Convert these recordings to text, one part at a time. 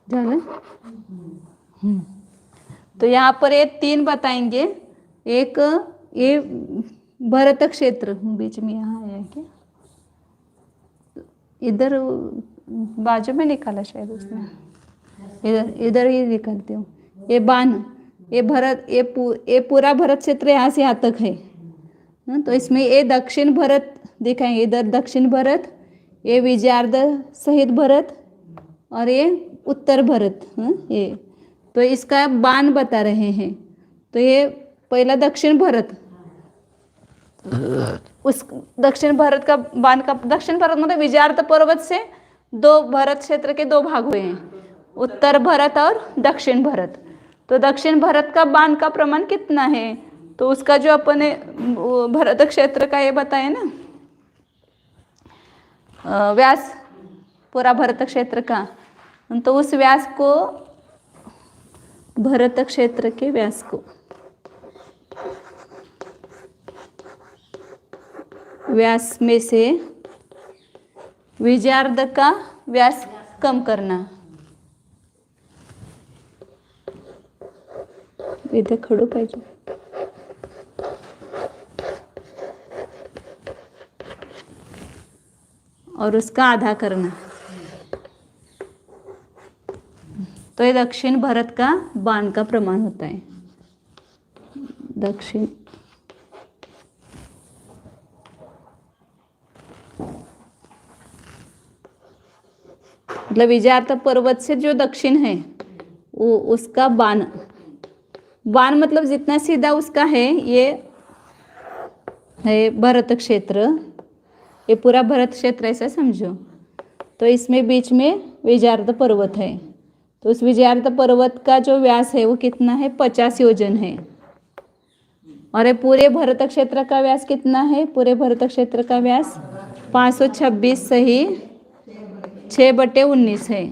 झालं? तो यहाँ पर ये 3 बताएंगे। एक ये भरत क्षेत्र बीच में यहाँ आया क्या, इधर बाजू में निकाला शायद उसने, इधर इधर ही निकालती हूँ। ये बाण, ये भरत, ये पूरा भरत क्षेत्र यहाँ से यहाँ तक है। तो इसमें ये दक्षिण भरत दिखाएंगे, इधर दक्षिण भरत, ये विजयार्ध सहित भरत और ये उत्तर भरत। ये तो इसका बाण बता रहे हैं। तो ये पहला दक्षिण भरत, उस दक्षिण भारत का बाण का, दक्षिण भारत मतलब विजयार्ध पर्वत से 2 भारत क्षेत्र के 2 भाग हुए हैं, उत्तर भारत और दक्षिण भारत। तो दक्षिण भारत का बाण का प्रमाण कितना है, तो उसका जो अपने भारत क्षेत्र का ये बताए ना, व्यास पूरा भारत क्षेत्र का, तो उस व्यास को, भारत क्षेत्र के व्यास को, व्यास में से विजयार्ध का व्यास कम करना। इधर खड़ू पाहिजे, और उसका आधा करना। तो ये दक्षिण भारत का बाण का प्रमाण होता है। दक्षिण मतलब विजयार्ध पर्वत से जो दक्षिण है वो उसका बाण, बाण मतलब जितना सीधा उसका है, ये है भरत क्षेत्र, ये पूरा भरत क्षेत्र ऐसा समझो। तो इसमें बीच में विजयार्ध पर्वत है, तो उस विजयार्ध पर्वत का जो व्यास है वो कितना है, 50 योजन है। और ये पूरे भरत क्षेत्र का व्यास कितना है, पूरे भरत क्षेत्र का व्यास 526 सही 6/19 है।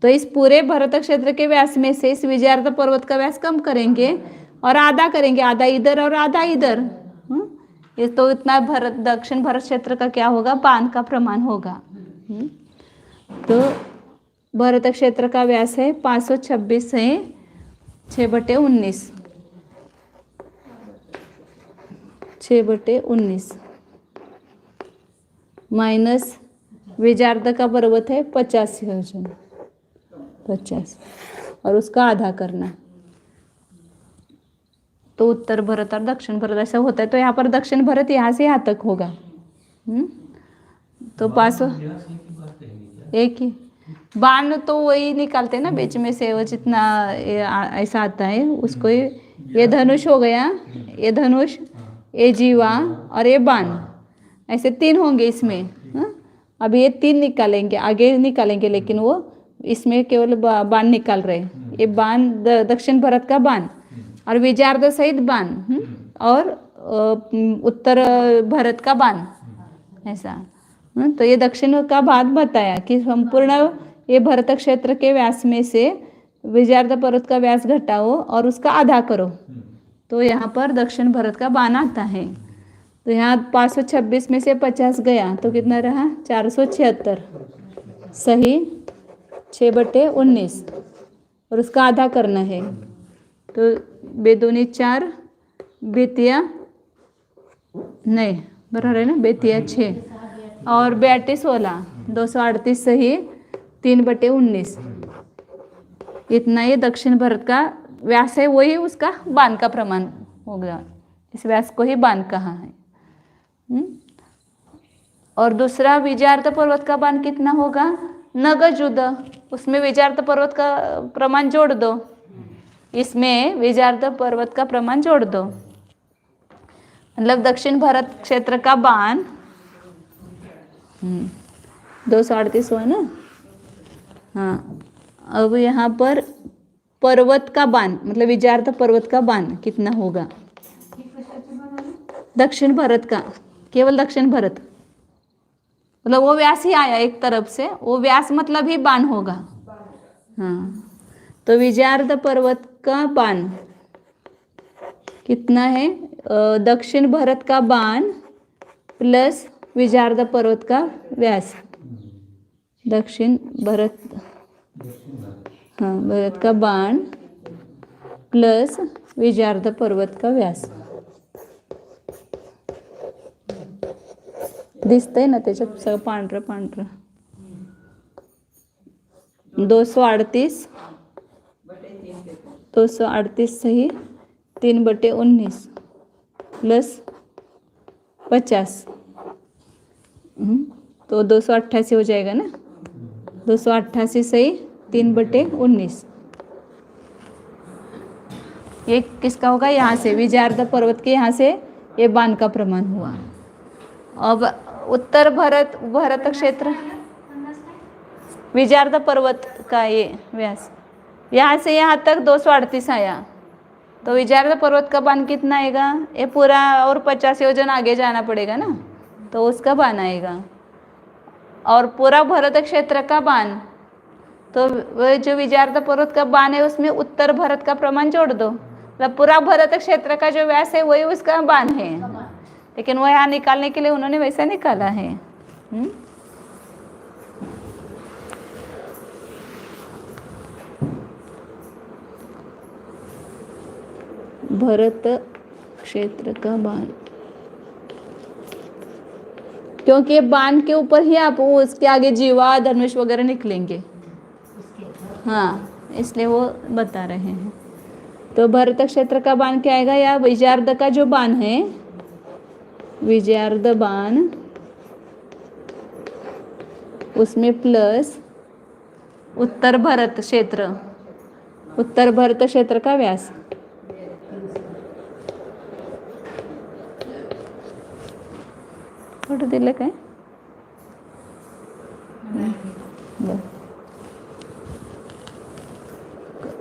तो इस पूरे भरत क्षेत्र के व्यास में से इस विजयार्ध पर्वत का व्यास कम करेंगे और आधा करेंगे, आधा इधर और आधा इधर। ये तो इतना भरत दक्षिण भारत क्षेत्र का क्या होगा, बाण का प्रमाण होगा। तो भरत क्षेत्र का व्यास है 526 है 6/19, 6/19 माइनस विजयार्ध का पर्वत है 50 योजन, 50 और उसका आधा करना। तो उत्तर भरत और दक्षिण भरत ऐसा होता है। तो यहाँ पर दक्षिण भरत यहाँ से यहाँ तक होगा। तो 500 एक ही बाण तो वही निकालते हैं ना बीच में से, वो जितना ऐसा आता है उसको। ये धनुष हो गया, ये धनुष, ये जीवा और ये बाण, ऐसे 3 होंगे इसमें। अभी ये 3 निकालेंगे, आगे निकालेंगे, लेकिन वो इसमें केवल बाण निकाल रहे हैं। ये बाण दक्षिण भारत का बाण और विजयार्ध सहित बाण और उत्तर भारत का बाण ऐसा। तो ये दक्षिण का बात बताया कि संपूर्ण ये भरत क्षेत्र के व्यास में से विजयार्ध पर्वत का व्यास घटाओ और उसका आधा करो। तो यहाँ पर दक्षिण भारत का बाण आता है। तो यहाँ 526 में से 50 गया तो कितना रहा, 476 सही 6/19 और उसका आधा करना है। तो बेदोनी 4 बेतिया नहीं बराबर है ना, बेतिया 6 और 82 16 238 सही 3/19। इतना ये दक्षिण भारत का व्यास है, वही उसका बाण का प्रमाण हो गया। इस व्यास को ही बाण कहा है। और दूसरा विजयार्ध पर्वत का बाण कितना होगा, नगजुद, उसमें विजयार्ध पर्वत का प्रमाण जोड़ दो, इसमें विजयार्ध पर्वत का प्रमाण जोड़ दो। मतलब दक्षिण भारत क्षेत्र का बाण 238 हुआ ना। हाँ, अब यहाँ पर पर्वत का बाण मतलब विजयार्ध पर्वत का बाण कितना होगा, दक्षिण भारत का, केवल दक्षिण भारत, मतलब वो व्यास ही आया एक तरफ से, वो व्यास मतलब ही बाण होगा। हाँ, तो विजयार्ध पर्वत का बाण कितना है, दक्षिण भारत का बाण प्लस विजयार्ध पर्वत का व्यास दक्षिण भरत, हाँ भरत का बाण प्लस विजयार्ध पर्वत का व्यास. दिसतंय ना त्याच्यात सगळं पांढरं पांढरं. 238 सही 3/19 प्लस 50, तो 288 हो जाएगा ना. 288 सही 3/19. ये किसका होगा? यहाँ से विजयार्ध पर्वत के यहाँ से ये बाण का प्रमाण हुआ. अब उत्तर भरत क्षेत्र विजयार्ध पर्वत का ये व्यास यहाँ से यहाँ तक 238 आया, तो विजयार्ध पर्वत का बाण कितना आएगा? ये पूरा और 50 योजन आगे जाना पड़ेगा ना, तो उसका बाण आएगा. और पूरा भरत क्षेत्र का बाण, तो वो जो विजयार्ध पर्वत का बाण है उसमें उत्तर भरत का प्रमाण जोड़ दो, मतलब पूरा भरत क्षेत्र का जो व्यास है वही उसका बाण है. लेकिन वो यहाँ निकालने के लिए उन्होंने वैसा निकाला है. भरत क्षेत्र का बाण, क्योंकि बाण के ऊपर ही आप उसके आगे जीवा धनुष वगैरह निकलेंगे, हाँ इसलिए वो बता रहे हैं. तो भरत क्षेत्र का बाण क्या आएगा? या विजयार्ध का जो बाण है, विजयार्ध बाण उसमें प्लस उत्तर भरत क्षेत्र का व्यास. कुठं दिलं काय?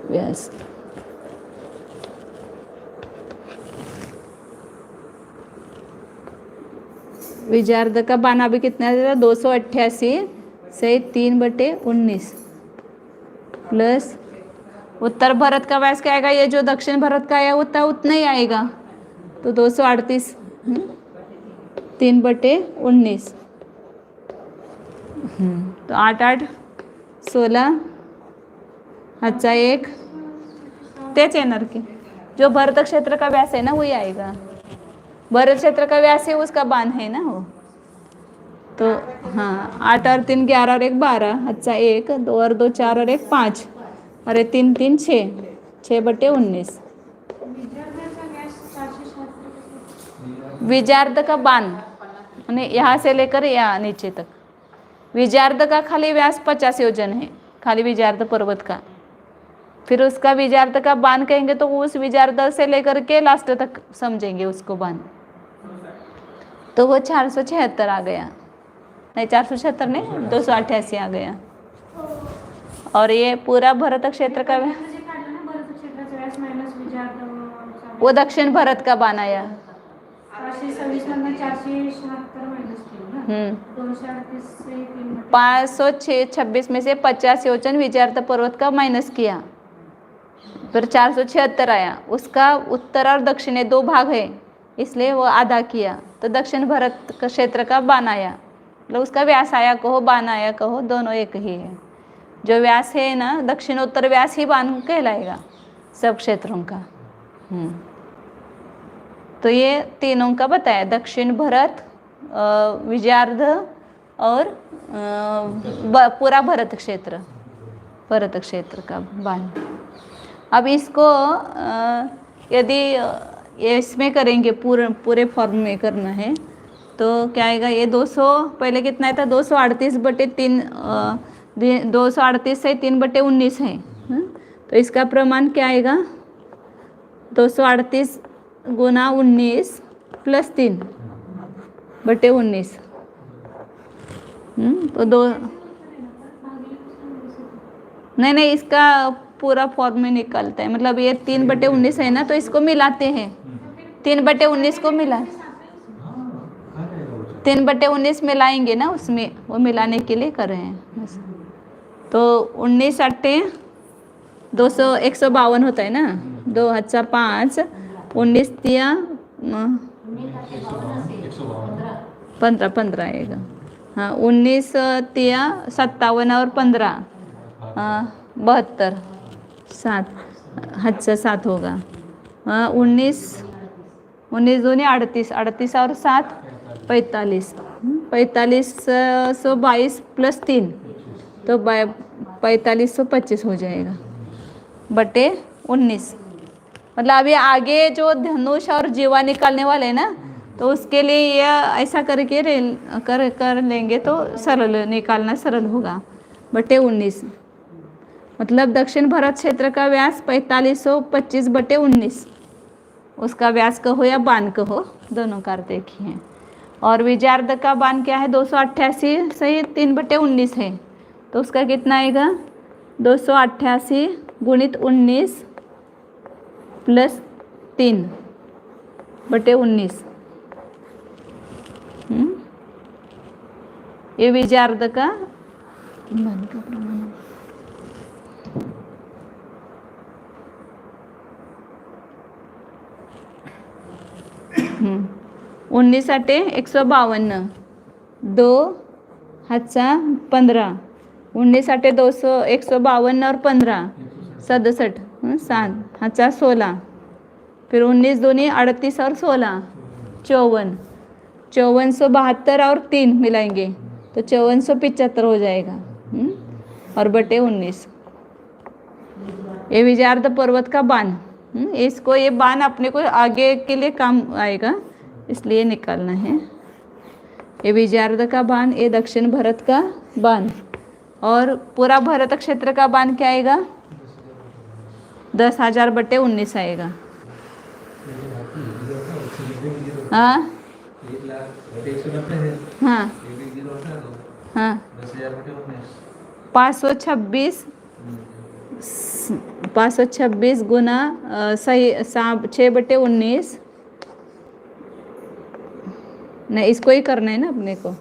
व्यास विजयार्ध का बाण अभी कितना दे रहा? 288 से 3/19 प्लस उत्तर भरत का व्यास क्या आएगा? ये जो दक्षिण भरत का आया उतना ही आएगा, तो 238 3/19, तो 8 8 16 हातचा 1 तेच येणार की जो भरत क्षेत्र का व्यास है ना वही आएगा. भरत क्षेत्र का व्यास है उसका बाण है ना वो. तो हाँ 8 और 3 11 और 1 12 हातचा 1 2 और 2 4 और 1 5 और 3 3 6 6/19. विजयार्ध का बाण यहाँ से लेकर यहाँ नीचे तक, विजयार्ध का खाली व्यास 50 योजन है, खाली विजयार्ध पर्वत का. फिर उसका विजयार्ध का बाण कहेंगे तो उस विजयार्ध से लेकर के लास्ट तक समझेंगे उसको बाण. तो वो 476 आ गया, नहीं 476 नहीं 288 आ गया. और ये पूरा भरत क्षेत्र का वो दक्षिण भरत का बाण आया. 526 में से 50 योजन विजयार्ध पर्वत का माइनस किया, फिर 476 आया. उसका उत्तर और दक्षिण 2 भाग है, इसलिए वो आधा किया, तो दक्षिण भरत क्षेत्र का बाण आया. मतलब उसका व्यास आया कहो बाण आया कहो, दोनों एक ही है. जो व्यास है ना दक्षिणोत्तर व्यास ही बाण कहलाएगा सब क्षेत्रों का. तो ये तीनों का बताया, दक्षिण भरत, विजयार्ध और पूरा भरत क्षेत्र का बाण. अब इसको यदि इसमें करेंगे पूरे फॉर्म में करना है तो क्या आएगा? ये 200 पहले कितना था? 238/3 238 से 3/19 है. तो इसका प्रमाण क्या आएगा? 238 गुना 19 प्लस 3/19. तो नहीं इसका पूरा फॉर्म में निकलता है, मतलब ये 3/19 है ना, तो इसको मिलाते हैं. 3/19 को मिला 3/19 मिलाएंगे ना उसमें, वो मिलाने के लिए कर रहे हैं. तो 19 8 200 152 होता है ना, 2 हातचा 5 19 3 15 आएगा. हाँ 19 तिया 57 और 15 72 7 हाथ 7 होगा। 19 19 दूनी 38 38 और 7 45 4522 प्लस 3 तो 4525 हो जाएगा बटे 19। मतलब अभी आगे जो धनुष और जीवा निकालने वाले हैं ना, तो उसके लिए यह ऐसा करके कर लेंगे तो सरल निकालना सरल होगा। बटे 19 मतलब दक्षिण भारत क्षेत्र का व्यास 4525 बटे 19, उसका व्यास कहो या बान कहो, दोनों कार देखी हैं। और विजयार्ध का बान क्या है 288 सही 3 बटे 19 है, तो उसका कितना आएगा 288 गुणित 19 प्लस 3 बटे 19। ये विजयार्ध का बान का प्रमाण है। 19 आटे 152 2 हाथचा 15 19 आटे 200 152 और 15 67 7 हाथचा 16 फिर 19 दूनी 38 और 16 54 5472 और 3 मिलाएंगे तो 5475 हो जाएगा। और बटे 19 ये विजयार्ध पर्वत का बान। इसको ये बान अपने को आगे के लिए काम आएगा, इसलिए निकालना है। ये विजयार्ध का बान, ये दक्षिण भारत का बान, और पूरा भारत क्षेत्र का बान क्या आएगा 10,000 बटे 19 आएगा। हाँ हाँ हाँ 526 गुना सही 6 बटे 19 नहीं, इसको ही करना है ना अपने को।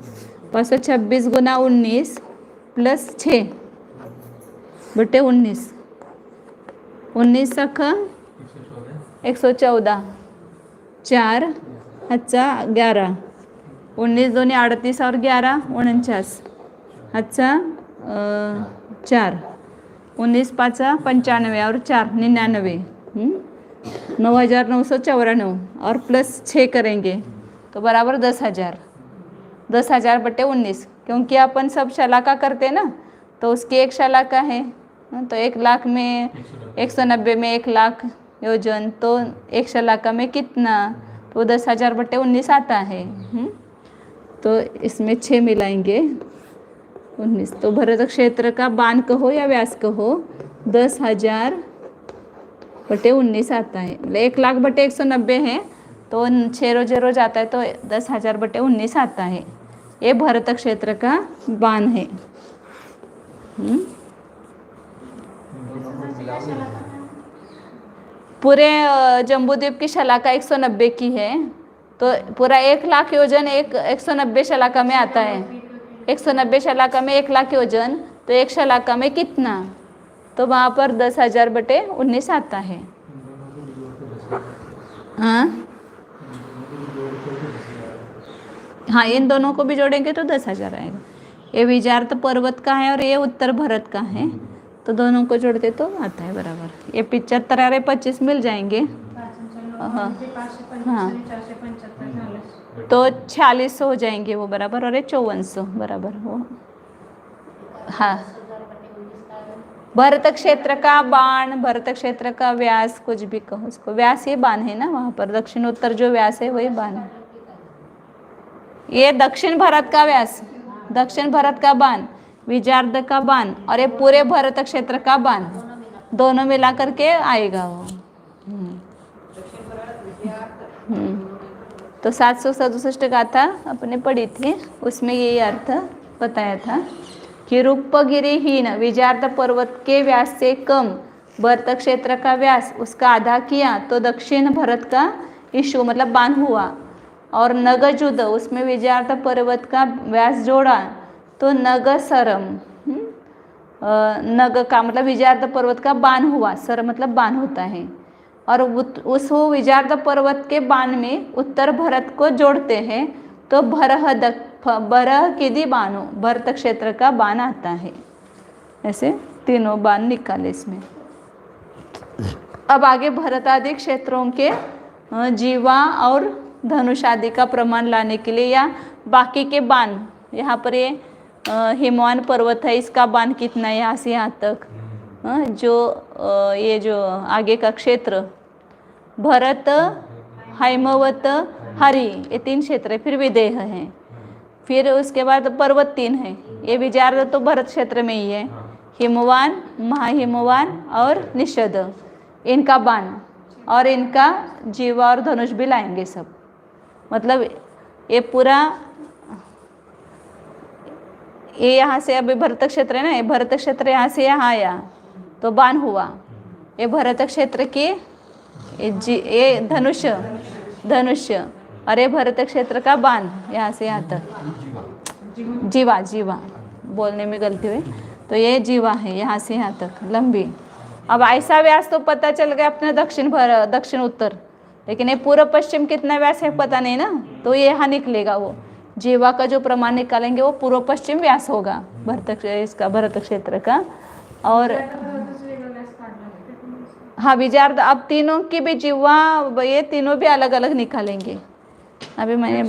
526 गुना 19 प्लस 6 बटे 19 19 सख 114 4 हाथचा 11 19 दोन्ही 38 और 11 49 हाथचा 4 19 5 95 और 4 99 9,994 और प्लस 6 करेंगे तो बराबर 10,000 10,000 बटे 19। क्योंकि अपन सब शलाका करते ना, तो उसकी एक शलाका है, तो 1 लाख में 190 में 1 लाख योजन, तो एक शलाका में कितना, तो 10,000 बटे 19 आता है। तो इसमें 6 मिलाएंगे 19, तो भारत क्षेत्र का बान कहो या व्यास कहो 10,000 बटे 19 आता है। 1 लाख बटे 190 है तो 6 रोज रोज आता है, तो 10,000 बटे 19 आता है। ये भारत क्षेत्र का बान है। पूरे जम्बूद्वीप की शलाका 190 की है, तो पूरा 1 लाख योजन 190 शलाका में आता है। 190 शलाका में 1 लाख योजन, तो एक शलाका में कितना, तो वहाँ पर 10,000 बटे 19 आता है। हाँ इन दोनों को भी जोड़ेंगे तो 10,000 आएगा। ये विजयार्ध पर्वत का है और ये उत्तर भारत का है, तो दोनों को जोड़ते तो आता है बराबर। ये 75 और 25 मिल जाएंगे। हाँ हाँ तो 4600 हो जाएंगे वो बराबर, और ये 5400 बराबर हो। हाँ भरत क्षेत्र का बाण, भरत क्षेत्र का व्यास, कुछ भी कहो उसको, व्यास ये बाण है ना, वहाँ पर दक्षिण उत्तर जो व्यास है वही बाण है। ये दक्षिण भारत का व्यास, दक्षिण भारत का बाण, विजयार्ध का बाण, और ये पूरे भरत क्षेत्र का बाण, दोनों मिला करके आएगा वो। तो 767 गाथा अपने पढ़ी थी, उसमें यही अर्थ बताया था कि रूपगिरिहीन विजयार्ध पर्वत के व्यास से कम भरत क्षेत्र का व्यास उसका आधा किया तो दक्षिण भारत का इशु मतलब बाण हुआ, और नगजुद उसमें विजयार्ध पर्वत का व्यास जोड़ा तो नगसरम, नग का मतलब विजयार्ध पर्वत का बाण हुआ, सर मतलब बाण होता है, और उस विजयार्ध पर्वत के बाण में उत्तर भारत को जोड़ते हैं तो भरहद बरह किदी बानो, भरत क्षेत्र का बाण आता है। ऐसे तीनों बाण निकाले इसमें। अब आगे भरत आदि क्षेत्रों के जीवा और धनुष आदि का प्रमाण लाने के लिए, या बाकी के बाण, यहाँ पर ये हिमवान पर्वत है, इसका बाण कितना है यहाँ से यहाँ तक, ये जो आगे का क्षेत्र भरत, हैमवत, हरि, ये 3 क्षेत्र है। फिर विदेह है, फिर उसके बाद पर्वत 3 है। ये विजार्द तो भरत क्षेत्र में ही है। हिमवान, महाहिमवान और निषद, इनका बाण और इनका जीवा और धनुष भी लाएंगे सब। मतलब ये पूरा, ये यहाँ से अभी भरत क्षेत्र है ना, ये भरत क्षेत्र यहाँ से यहाँ आया तो बाण हुआ। ये भरत क्षेत्र की ये धनुष और ये भरत क्षेत्र का बाण यहाँ से यहाँ तक। जीवा बोलने में गलती हुई, तो ये जीवा है यहाँ से यहाँ तक लंबी। अब ऐसा व्यास तो पता चल गया अपने दक्षिण उत्तर, लेकिन ये पूर्व पश्चिम कितना व्यास है पता नहीं ना, तो ये यहाँ निकलेगा। वो जीवा का जो प्रमाण निकालेंगे वो पूर्व पश्चिम व्यास होगा भरत क्षेत्र का। और हाँ विजार्द, अब तीनों की भी जीवा, ये तीनों भी अलग अलग निकालेंगे। अभी मैंने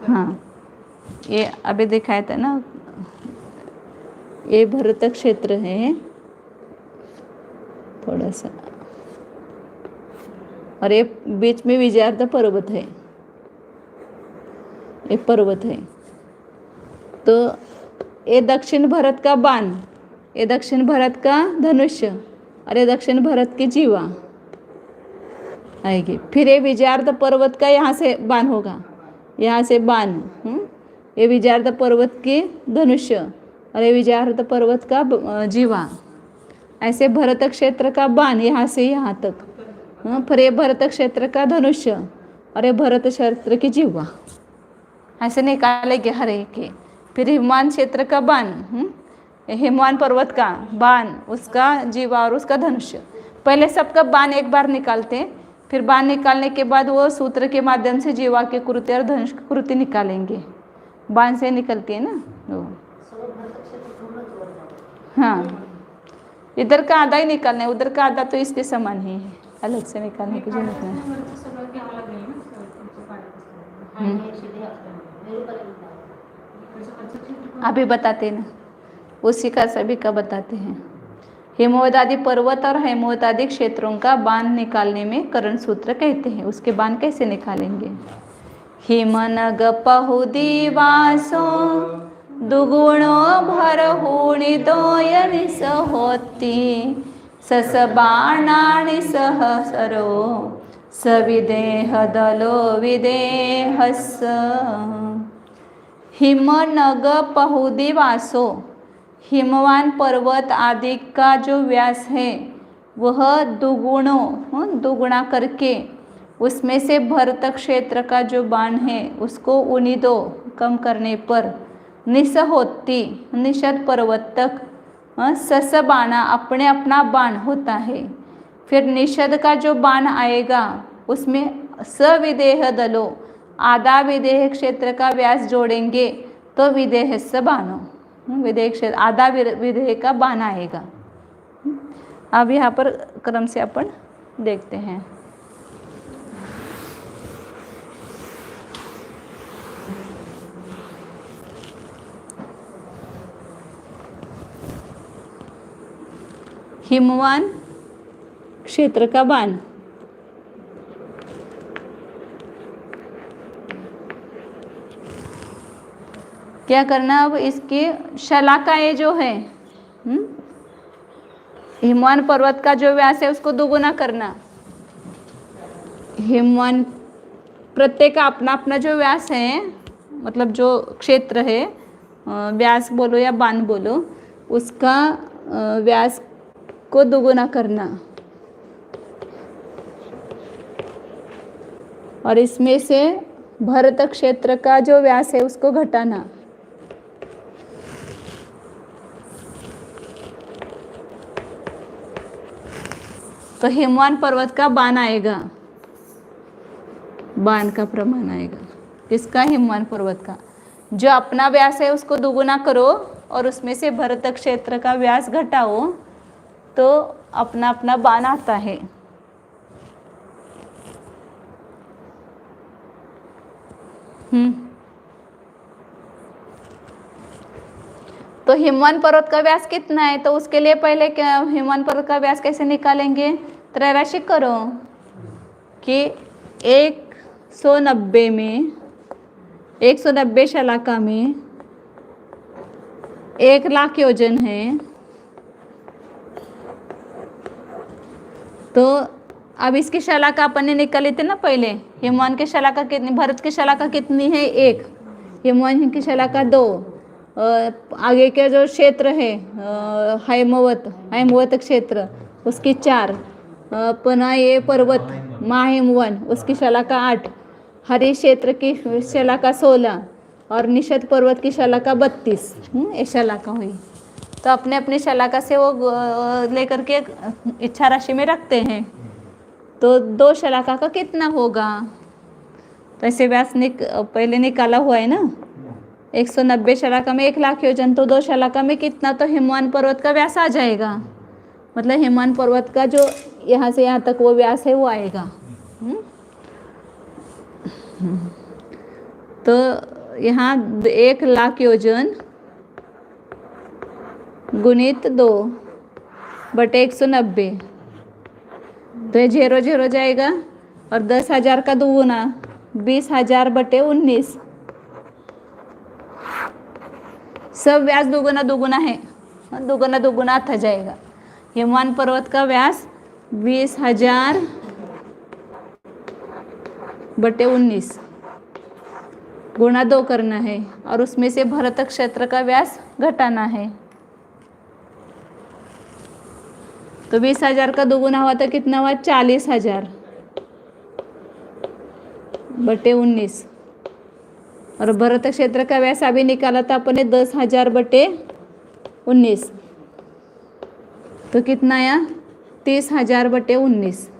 हाँ ये अभी दिखाया था ना, ये भरत क्षेत्र है थोड़ा सा, और ये बीच में विजार्द पर्वत है, ये पर्वत है। तो ये दक्षिण भरत का बाण, ये दक्षिण भरत का धनुष्य और ये दक्षिण भरत की जीवा आएगी। फिर ये विजार्द पर्वत का यहाँ से बाण होगा, यहाँ से बाण, ये विजार्द पर्वत की धनुष्य और ये विजार्द पर्वत का जीवा। ऐसे भरत क्षेत्र का बाण यहाँ से यहाँ तक, फिर ये भरत क्षेत्र का धनुष्य और ये भरत क्षेत्र की जीवा, ऐसे निकालेंगे हर एक के। फिर हिमवान क्षेत्र का बाण, हिमवान पर्वत का बाण, उसका जीवा और उसका धनुष्य। पहले सबका बाण एक बार निकालते हैं, फिर बाण निकालने के बाद वो सूत्र के माध्यम से जीवा के कृति और धनुष की कृति निकालेंगे। बाण से निकलती है ना वो। हाँ इधर का आधा ही निकालना है, उधर का आधा तो इसके समान ही है, अलग से निकालने की जरूरत नहीं। अभी बताते हैं ना, उसी का सभी का बताते हैं। हिमवदादि पर्वत और हिमवदादि क्षेत्रों का बाण निकालने में करण सूत्र कहते हैं। उसके बाण कैसे निकालेंगे? हिमनग पहुदी वासो दुगुणो भरहुणि दोयनि सहोती सस बाणानि सहसरो सविदेह दलो विदेहस। हिमनग पहुदी वासो, हिमवान पर्वत आदि का जो व्यास है वह दुगुणा करके उसमें से भरत क्षेत्र का जो बाण है उसको उन्हीं दो कम करने पर निसहोती निषद पर्वत तक सस बाणा अपने अपना बाण होता है। फिर निषद का जो बाण आएगा उसमें सविदेह दलो, आधा विदेह क्षेत्र का व्यास जोड़ेंगे तो विदेह से बाणो, विदेह क्षेत्र आधा विदेह का बाण आएगा। अब यहाँ पर क्रम से अपन देखते हैं। हिमवान क्षेत्र का बाण, क्या करना? अब इसकी शलाकाएं जो है, हिमवान पर्वत का जो व्यास है उसको दुगुना करना। हिमवान प्रत्येक का अपना अपना जो व्यास है, मतलब जो क्षेत्र है, व्यास बोलो या बाण बोलो, उसका व्यास को दुगुना करना और इसमें से भरत क्षेत्र का जो व्यास है उसको घटाना। तो हिमवान पर्वत का बाण आएगा, बाण का प्रमाण आएगा किसका? हिमवान पर्वत का। जो अपना व्यास है उसको दुगुना करो और उसमें से भरत क्षेत्र का व्यास घटाओ तो अपना अपना बाण आता है। तो हिमवान पर्वत का व्यास कितना है? तो उसके लिए पहले क्या हिमवान पर्वत का व्यास कैसे निकालेंगे? त्रैराशि करो कि 190 में 190 शलाका में 1,00,000 योजन है। तो अब इसकी शलाका अपन ने निकाली थी ना पहले। हिमवान की शलाका कितनी, भरत की शलाका कितनी है? 1। हिमवान की शलाका 2। आगे के जो क्षेत्र है हैमवत क्षेत्र उसकी 4। पुनः ये पर्वत महाहिमवन उसकी शलाका 8। हरि क्षेत्र की शलाका 16 और निषद पर्वत की शलाका 32। ये शलाका हुई। तो अपने अपने शलाका से वो लेकर के इच्छा राशि में रखते हैं। तो 2 शलाका का कितना होगा? तो ऐसे व्यास पहले निकाला हुआ है ना। 190 शलाका में 1,00,000 योजन, तो 2 शलाका में कितना? तो हिमवान पर्वत का व्यास आ जाएगा। मतलब हिमवान पर्वत का जो यहाँ से यहाँ तक वो व्यास है वो आएगा। तो यहाँ 1,00,000 योजन गुणित 2 बटे 190, तो ये 0 0 जाएगा और 10,000 का दुगुना 20,000 बटे 19। सब व्यास दुगुना दुगुना है, दुगुना दुगुना आता जाएगा। हिमवान पर्वत का व्यास 20,000 बटे 19 गुणा 2 करना है और उसमें से भरत क्षेत्र का व्यास घटाना है। तो 20,000 का दुगुना हुआ तो कितना हुआ? 40,000 बटे 19। और भरत क्षेत्र का व्यास अभी निकाला था अपने 10,000 बटे 19, तो कितना आया? 30,000 बटे 19।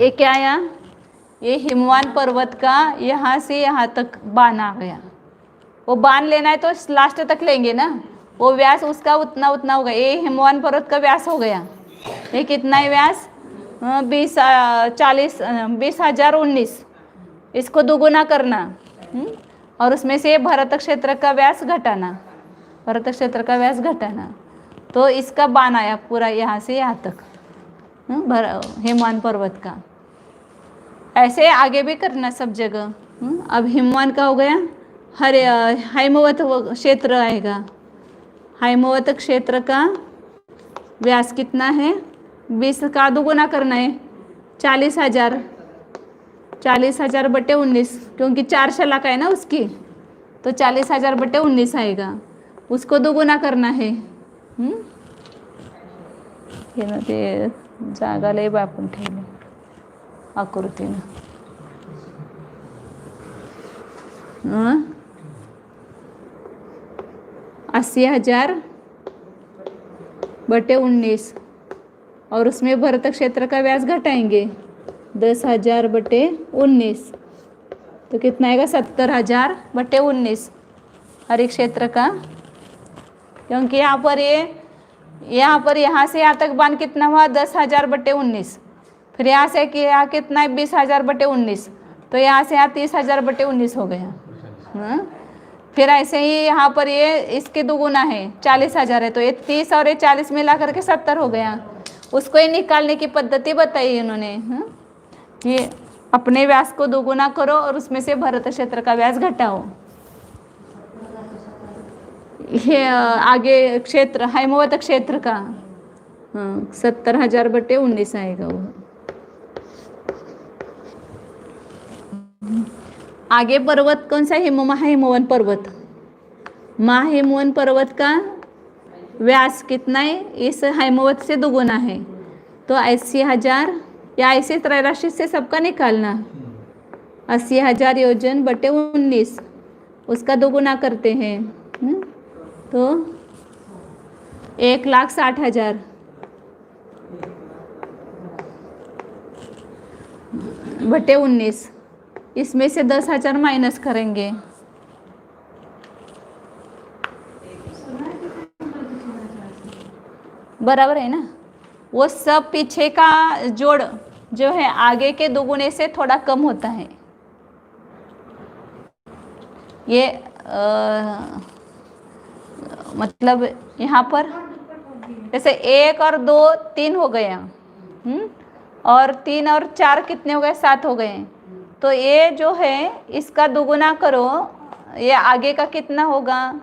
ये क्या आया? ये हिमवान पर्वत का यहाँ से यहाँ तक बाण आ गया। वो बाण लेना है तो लास्ट तक लेंगे ना। वो व्यास उसका उतना उतना होगा। ये हिमवान पर्वत का व्यास हो गया। ये कितना है व्यास? 20,019। इसको दुगुना करना और उसमें से भरत क्षेत्र का व्यास घटाना, भरत क्षेत्र का व्यास घटाना। तो इसका बाण आया पूरा यहाँ से यहाँ तक हिमवान पर्वत का। ऐसे आगे भी करना सब जगह। अब हिमवान का हो गया। हैमवत क्षेत्र आएगा। हैमवत क्षेत्र का व्यास कितना है? 20 का दुगुना करना है 40,000। 40,000 बटे 19, क्योंकि 4 शलाका है ना उसकी, तो 40,000 बटे 19 आएगा। उसको दुगुना करना है। ते जागा लय बापून ठेवले आकृतीनं। 80,000 बटे 19 और उसमें भरत क्षेत्र का व्यास घटाएंगे 10,000 बटे 19, तो कितना आएगा? 70,000 बटे 19 हर क्षेत्र का। क्योंकि यहाँ से यहाँ तक बाण कितना हुआ? 10,000 बटे 19। फिर यहाँ से कि यहाँ कितना है? 20,000 बटे 19। तो यहाँ से यहाँ 30,000 बटे 19 हो गया। फिर ऐसे ही यहाँ पर ये इसके दुगुना है 40,000 है, तो ये 30 और ये 40 मिला करके 70 हो गया। उसको ये निकालने की पद्धति बताई इन्होंने। ये अपने व्यास को दुगुना करो और उसमें से भरत क्षेत्र का व्यास घटाओ। ये आगे क्षेत्र हैमवत क्षेत्र का 70,000 बटे 19 आएगा वो। आगे पर्वत कौन सा? महाहिमवन पर्वत। महाहिमवन पर्वत का व्यास कितना है? इस हैमवत से दुगुना है, तो 80,000 या ऐसे त्रैराशि से सबका निकालना। 80,000 योजन बटे 19 उसका दुगुना करते हैं, तो 1,60,000 बटे 19, इसमें से 10,000 माइनस करेंगे। बराबर है ना। वो सब पीछे का जोड़ जो है आगे के दोगुने से थोड़ा कम होता है। ये मतलब यहाँ पर जैसे 1 और 2 3 हो गया, और 3 और 4 कितने हो गए, 7 हो गए। तो ये जो है इसका दोगुना करो, ये आगे का कितना होगा,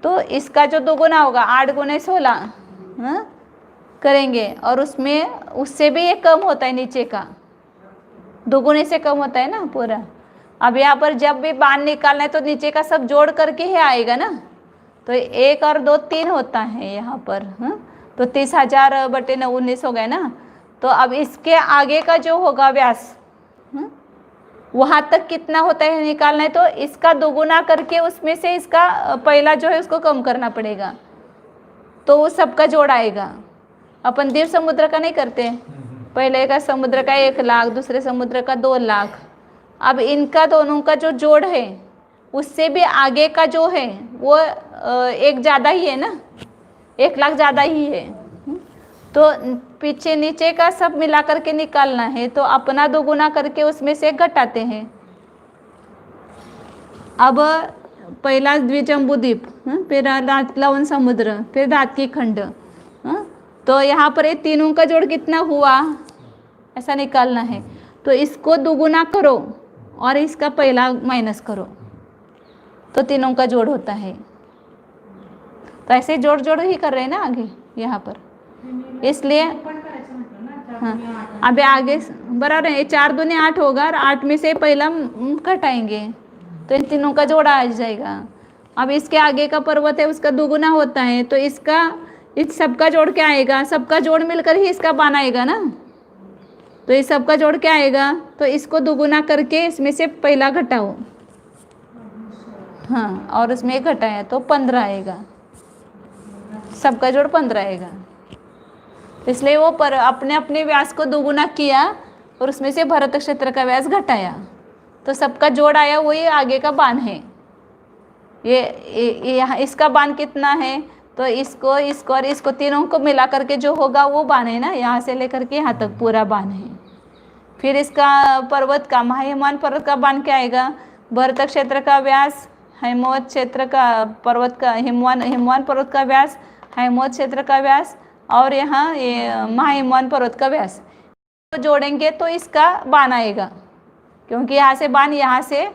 तो इसका जो दोगुना होगा 8 गुने 16 करेंगे, और उसमें उससे भी ये कम होता है, नीचे का दोगुने से कम होता है ना पूरा। अब यहाँ पर जब भी बाण निकालना है तो नीचे का सब जोड़ करके ही आएगा ना। तो 1 और 2 3 होता है यहाँ पर, तो 30,000 बटे 19 हो गए ना। तो अब इसके आगे का जो होगा व्यास, वहाँ तक कितना होता है निकालना है, तो इसका दोगुना करके उसमें से इसका पहला जो है उसको कम करना पड़ेगा, तो वो सबका जोड़ आएगा। अपन द्वीप समुद्र का नहीं करते, पहले का समुद्र का 1 लाख, दूसरे समुद्र का 2 लाख। अब इनका दोनों का जो जोड़ है उससे भी आगे का जो है वो एक ज़्यादा ही है ना, 1 लाख ज़्यादा ही है। तो पीछे नीचे का सब मिला करके निकालना है, तो अपना दोगुना करके उसमें से घटाते हैं। अब पहला द्विजंबूद्वीप, फिर लवण समुद्र, फिर दातकी खंड, तो यहाँ पर ये तीनों का जोड़ कितना हुआ ऐसा निकालना है। तो इसको दोगुना करो और इसका पहला माइनस करो, तो तीनों का जोड़ होता है। तो ऐसे जोड़ जोड़ ही कर रहे हैं ना आगे यहाँ पर, इसलिए हाँ। अब आगे बराबर है, 4 दूनी 8 होगा, और 8 में से पहला घटाएंगे तो इन तीनों का जोड़ आ जाएगा। अब इसके आगे का पर्वत है उसका दोगुना होता है, तो इसका इस सबका जोड़ क्या आएगा, सबका जोड़ मिलकर ही इसका बाण आएगा ना। तो इस सबका जोड़ क्या आएगा, तो इसको दोगुना करके इसमें से पहला घटाओ, हाँ, और उसमें एक घटाया तो 15 आएगा, सबका जोड़ 15 आएगा। इसलिए वो पर अपने अपने व्यास को दोगुना किया और उसमें से भरत क्षेत्र का व्यास घटाया, तो सबका जोड़ आया, वही आगे का बाण है। ये यहाँ इसका बाण कितना है, तो इसको और इसको तीनों को मिला करके जो होगा वो बाण है ना, यहाँ से लेकर के यहाँ तक पूरा बाण है। फिर इसका पर्वत का महाहिमवान पर्वत का बाण क्या आएगा, भरत क्षेत्र का व्यास, हिमवत क्षेत्र का पर्वत का हिमवान पर्वत का व्यास, हिमवत क्षेत्र का व्यास, और यहाँ ये महाहिमवान पर्वत का व्यास, तो जोड़ेंगे तो इसका बाण आएगा, क्योंकि यहाँ से बाण यहाँ से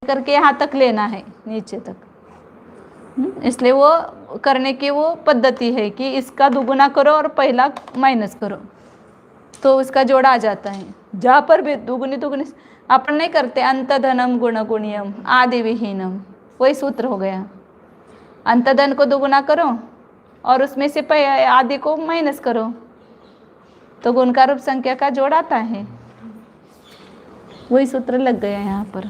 करके यहाँ तक लेना है नीचे तक। इसलिए वो करने की वो पद्धति है कि इसका दोगुना करो और पहला माइनस करो, तो उसका जोड़ा आ जाता है। जहाँ पर भी दुगुनी अपन नहीं करते, अंतधनम गुणगुण्यम आदि विहीनम, वही सूत्र हो गया। अंतधन को दोगुना करो और उसमें से आदि को माइनस करो, तो गुण का रूप संख्या का जोड़ आता है। वही सूत्र लग गया यहाँ पर।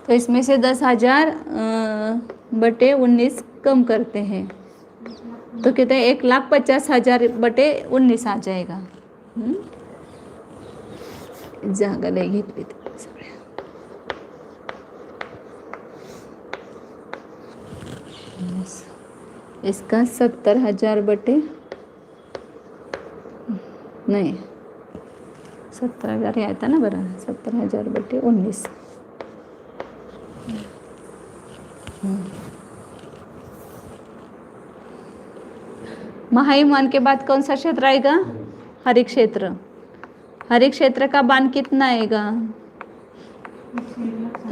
तो इसमें से 10,000 बटे 19 कम करते हैं, तो कहते हैं 1,50,000 बटे 19 आ जाएगा। जागा लय घेतली सगळ्या। इसका 70,000 बटे नहीं 70,000 आया था ना, बरं 70,000 बटे 19। महाहिमवान के बाद कौन सा क्षेत्र आएगा, हरि क्षेत्र। हरि क्षेत्र का बाण कितना आएगा,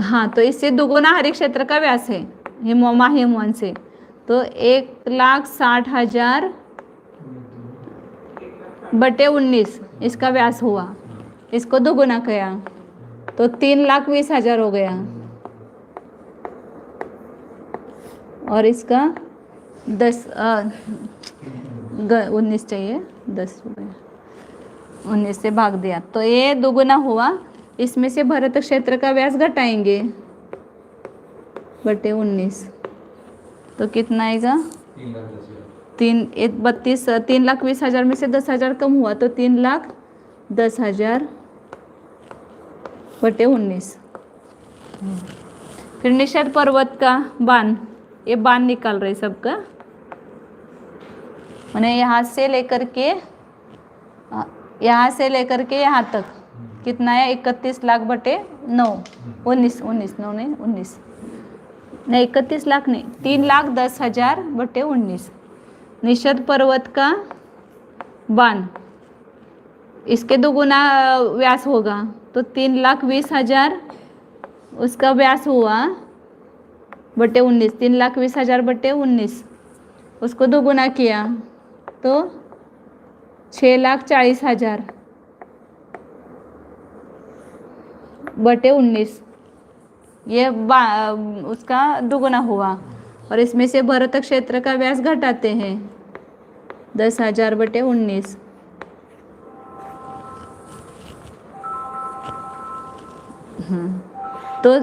हाँ, तो इससे दुगुना हरि क्षेत्र का व्यास है महाहिमवान से, तो 1,60,000 बटे 19 इसका व्यास हुआ। इसको दोगुना किया तो 3,20,000 हो गया, और इसका 19 चाहिए, 10 हो गया, 19 से भाग दिया तो ये दोगुना हुआ। इसमें से भरत क्षेत्र का व्यास घटाएंगे बटे 19, तो कितना आएगा 3,20,000 में से 10,000 कम हुआ तो 3,10,000 बटे 19। फिर निषद पर्वत का बान, ये बान निकाल रहे सबका, मैंने यहाँ से लेकर के यहाँ तक कितना है, 31 लाख बटे 9, 19 नहीं 31 लाख नहीं, 3,10,000 बटे 19। निषद पर्वत का बान, इसके दोगुना व्यास होगा तो 3,20,000 उसका व्यास हुआ बटे 19, 3,20,000 बटे 19, उसको दोगुना किया तो 6,40,000 बटे 19, ये उसका दोगुना हुआ। और इसमें से भरत क्षेत्र का व्यास घटाते हैं, 10,000 बटे 19, तो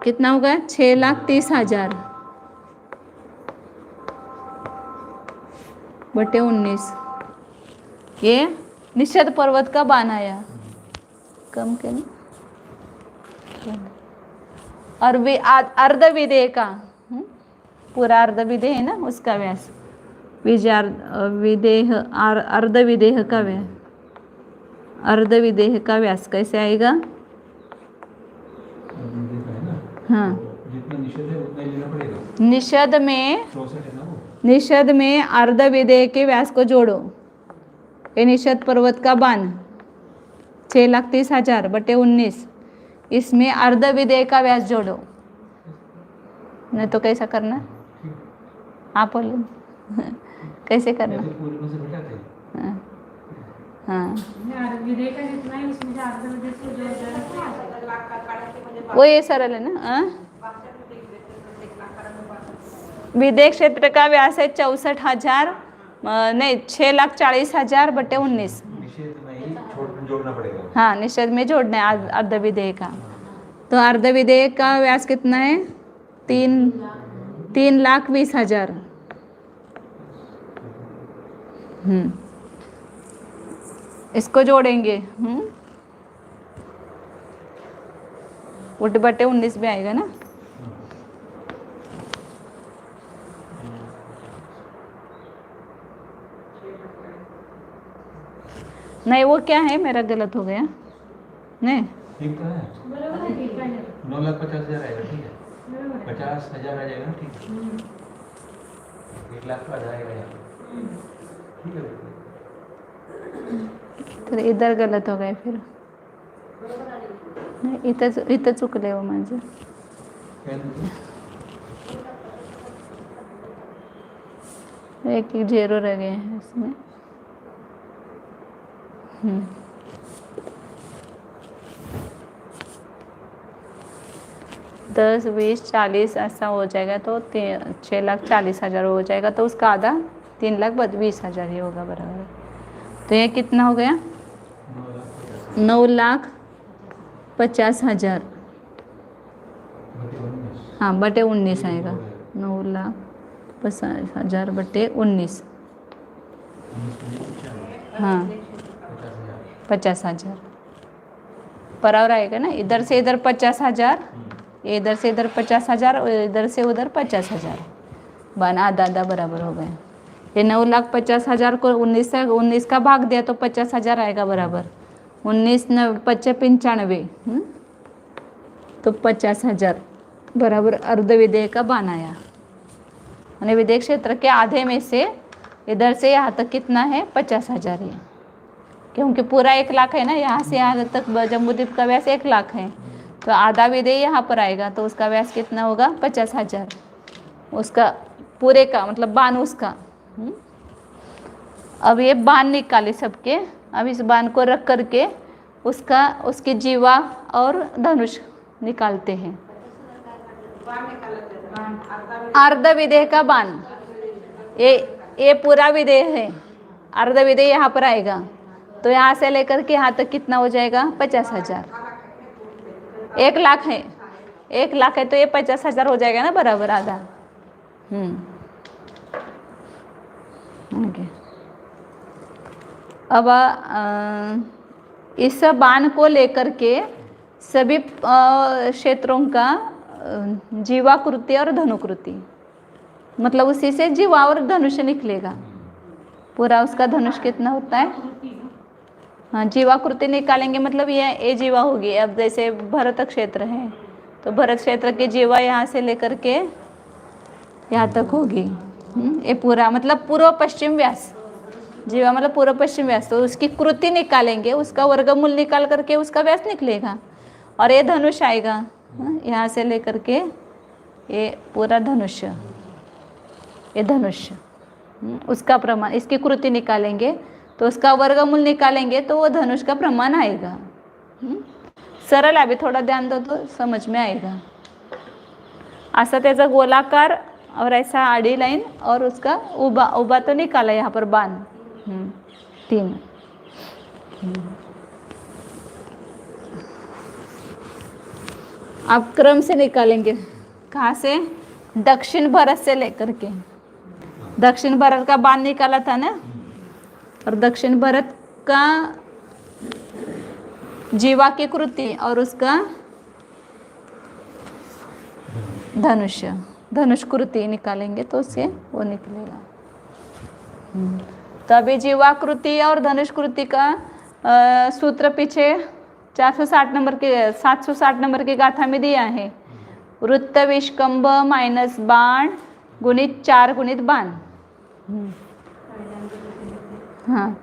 कितना होगा, 6,30,000 बटे 19। ये निषद पर्वत का बान आया, कम के नहीं। और अर्ध विदेह का, पूरा अर्ध विदेह है ना, उसका व्यास, विदेह अर्ध विदेह का व्यास, अर्ध विदेह का व्यास कैसे आएगा? हाँ, निषद में अर्ध विदेह के व्यास को जोड़ो। ये निषद पर्वत का बान 6,30,000 बटे 19, इसमें अर्ध विदेह का व्यास जोड़ो। नहीं तो कैसा करना, आप बोलो कैसे करना? हाँ वो ये सरल है ना। विदेह क्षेत्र का व्यास है 64,000 नहीं 6,40,000 बटे 19। जोड़ना पड़ेगा, हाँ निषद में जोड़ना है अर्ध विदेह का। तो अर्ध विदेह का व्यास कितना है, 3,20,000। इसको जोड़ेंगे, उठ बटे 19 भी आएगा ना। नहीं वो क्या है, मेरा गलत हो गया, नहीं ठीक तो है, 9,50,000 आएगा, ठीक है, 50,000 आ जाएगा, ठीक है, 1 लाख का आ जाएगा, ठीक है। तर इधर गलत हो गए, फिर नाही इथं चुकले हो माझं। एक 0 रह गए हैं इसमें। 10, 20, 40 ऐसा हो जाएगा तो 6,40,000 हो जाएगा, तो उसका आधा 3,20,000 ही होगा बराबर। तो ये कितना हो गया, 9,50,000, हाँ बटे 19 आएगा, 9,50,000 बटे 19, हाँ 50,000 बराबर आएगा ना। इधर से इधर 50,000, इधर से इधर 50,000 और इधर से उधर 50,000, बना आधा बराबर हो गए। ये 9,50,000 को 19 का भाग दिया तो 50,000 आएगा बराबर। 19 9 55 95, तो 50,000 बराबर अर्ध विदेह का बान आया। यानी विदेह क्षेत्र के आधे में से इधर से यहाँ तक कितना है, 50,000 है, क्योंकि पूरा 1 लाख है ना, यहाँ से यहाँ तक जम्बूद्वीप का व्यास 1 लाख है, तो आधा विदेह यहाँ पर आएगा, तो उसका व्यास कितना होगा, 50,000, उसका पूरे का मतलब बान उसका। अब ये बान निकाले सबके, अब इस बान को रख करके उसकी जीवा और धनुष निकालते हैं। अर्ध विदेह का बान, ये पूरा विदेह है, अर्ध विदेह यहाँ पर आएगा, तो यहाँ से लेकर के यहाँ तक कितना हो जाएगा, 50,000। 1 लाख है, 1 लाख है तो ये 50,000 हो जाएगा ना बराबर आधा। ओके। अब इस बाण को लेकर के सभी क्षेत्रों का जीवाकृति और धनुकृति, मतलब उसी से जीवा और धनुष निकलेगा। पूरा उसका धनुष कितना होता है? हाँ, जीवाकृति निकालेंगे मतलब ये जीवा होगी। अब जैसे भरत क्षेत्र है तो भरत क्षेत्र की जीवा यहाँ से लेकर के यहाँ तक होगी। ये पूरा मतलब पूर्व पश्चिम व्यास, जीवा मतलब पूर्व पश्चिम व्यास। तो उसकी कृति निकालेंगे, उसका वर्गमूल निकाल करके उसका व्यास निकलेगा। और ये धनुष आएगा यहाँ से लेकर के ये पूरा धनुष, ये धनुष उसका प्रमाण, इसकी कृति निकालेंगे तो उसका वर्गमूल निकालेंगे तो वो धनुष का प्रमाण आएगा। सरल, अभी थोड़ा ध्यान दो तो समझ में आएगा। ऐसा त्याचा गोलाकार और ऐसा आड़ी लाइन और उसका उबा, उबा तो निकाला यहाँ पर बाण 3। अब क्रम से निकालेंगे। कहाँ से? दक्षिण भरत से लेकर के, दक्षिण भरत का बाण निकाला था ना, और दक्षिण भरत का जीवा की कृति और उसका धनुष, धनुष कृति निकालेंगे तो उससे वो निकलेगा। तो अभी जीवाकृति और धनुष कृति का सूत्र पीछे 460 नंबर के 760 नंबर की गाथा में दिया है। वृत्त विष्कंभ माइनस बाण गुणित 4 गुणित बाण। हाँ,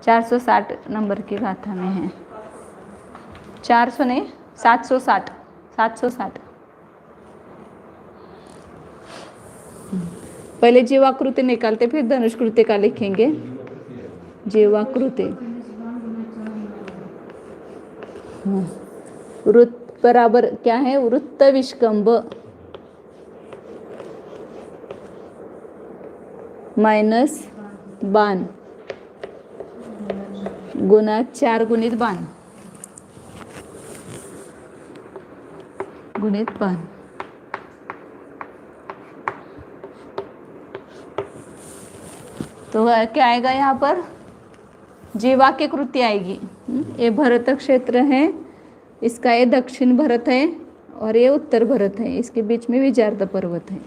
460 नंबर की गाथा में है। 400 नहीं, 760, 760। पहले जीवाकृति निकालते फिर धनुष्कृति का लिखेंगे। जीवाकृति वृत्त बराबर क्या है? वृत्त विष्कंभ माइनस बाण गुना 4 गुणित बाण, गुणित बाण। तो क्या आएगा यहाँ पर? जीवा की कृति आएगी। ये भरत क्षेत्र है, इसका ये दक्षिण भरत है और ये उत्तर भरत है, इसके बीच में विजार्द पर्वत है।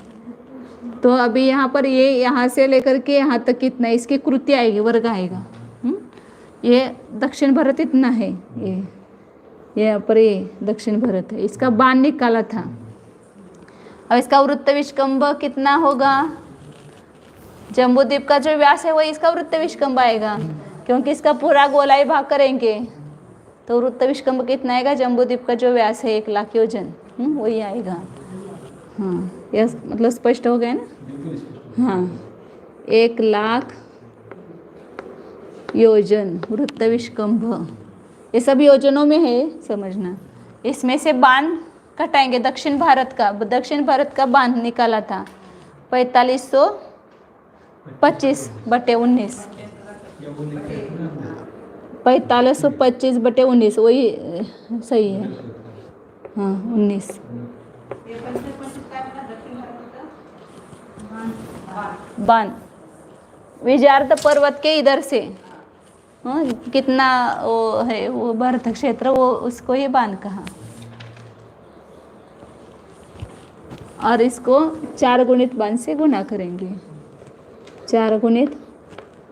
तो अभी यहाँ पर ये यहाँ से लेकर के यहाँ तक कितना, इसकी कृति आएगी, वर्ग आएगा। ये दक्षिण भरत इतना है, ये यहाँ पर ये दक्षिण भरत है, इसका बाण निकाला था। अब इसका वृत्त विष्कंभ कितना होगा? जम्बूद्वीप का जो व्यास है वही इसका वृत्त विष्कंभ आएगा, क्योंकि इसका पूरा गोलाई भाग करेंगे तो वृत्त विष्कंभ कितना आएगा? जम्बूद्वीप का जो व्यास है 1 लाख योजन, वही आएगा। हाँ, यह मतलब स्पष्ट हो गया ना? हाँ, 1 लाख योजन वृत्त विष्कंभ, ये सब योजनों में है, समझना। इसमें से बाण घटाएंगे। दक्षिण भारत का बाण निकाला था 4525/19, 4525/19 वही सही है। हाँ, 19। बाण विजार्द पर्वत के इधर से कितना वो है, वो भरत क्षेत्र, वो उसको ये बाण कहा। और इसको 4 गुणित बाण से गुना करेंगे। 4 गुणित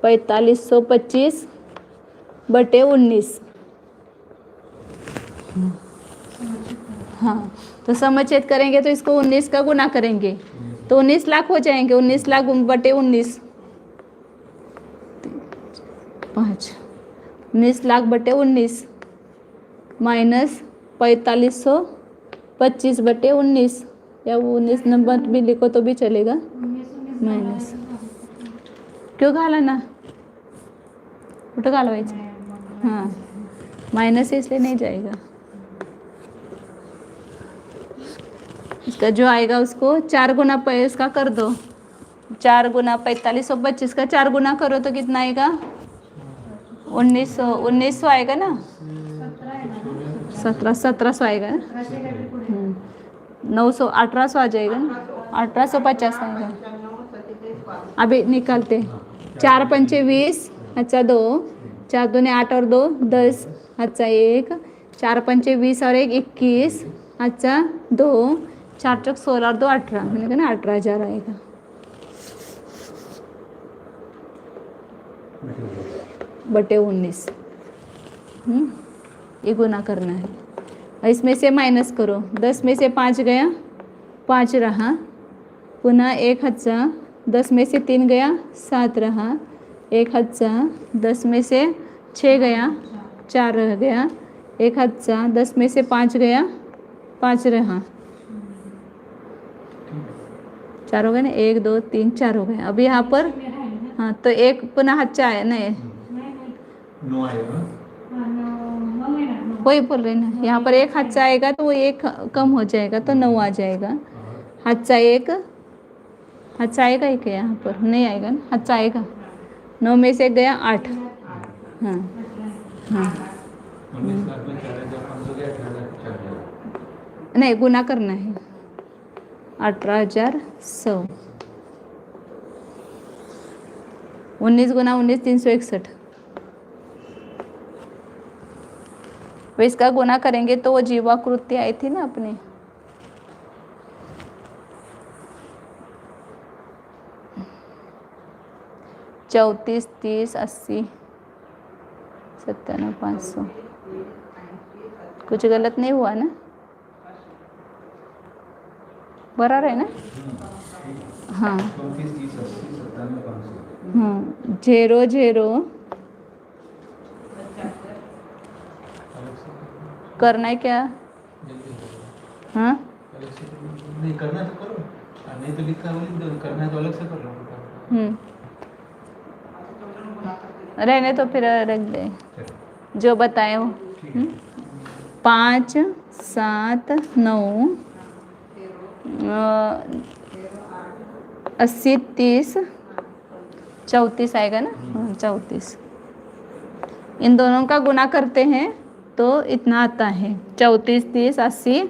4525/19। हाँ, तो समच्छेद करेंगे तो इसको 19 का गुना करेंगे तो 19 लाख हो जाएंगे। 19 लाख बटे 19, 5, 19 लाख बटे 19 माइनस 4525/19, या वो 19 नंबर भी लिखो तो भी चलेगा। माइनस क्यों घाला ना, कुठं घालवायचं? हाँ, माइनस इसलिए नहीं जाएगा। इसका जो आएगा उसको 4 गुना इसका कर दो। 4 गुना 4525 का 4 गुना करो तो कितना आएगा? 1900 आएगा ना? 1700 आएगा ना? 900 1800 आ जाएगा ना? 1850 आएगा। अभी निकालते 4 पंचे 20 हातचा 2, 4 दूने 8 और 2 10 हातचा 1, 4 पंचे 20 और 1 21 हातचा 2, 4 चौक 16 और 2 18, मैंने कहा ना 18,000 आएगा। बटे 19 ये गुना करना है। और इसमें से माइनस करो, 10 में से 5 गया 5 रहा, पुनः 1 हातचा 10 में से 3 गया 7 रहा, 1 हातचा 10 में से 6 गया 4 रह गया, 1 हातचा 10 में से 5 गया 5 रहा, 4 हो गए ना, 1 2 3 4 हो गए। अब यहाँ पर हाँ तो 1 पुनः हातचा है नहीं, नो आएगा, वही बोल रहे ना, यहाँ पर 1 हातचा आएगा तो वो 1 कम हो जाएगा तो 9 आ जाएगा। हातचा 1 हातचा आएगा ही क्या, यहाँ पर नहीं आएगा ना, हातचा आएगा। 9 में से 1 गया 8, हाँ हाँ 19 का 4,500 हो गया, 18,000 नहीं गुना करना है, 18,100, 19 गुना 19 361। तो इसका गुना करेंगे तो वो जीवाकृति आई थी ना अपने, चौतीस 30 80 97 500। कुछ गलत नहीं हुआ ना, बराबर है ना? हाँ 34 30 80 97 500। हाँ 0 0 करना है क्या? हाँ नहीं करना तो करो, नहीं तो लिखा है करना है तो अलग से कर लो। रहने तो फिर रख दे जो बताए हो। 5 7 9 80 30 34 आएगा ना, 34। इन दोनों का गुना करते हैं तो इतना आता है, 34 30 80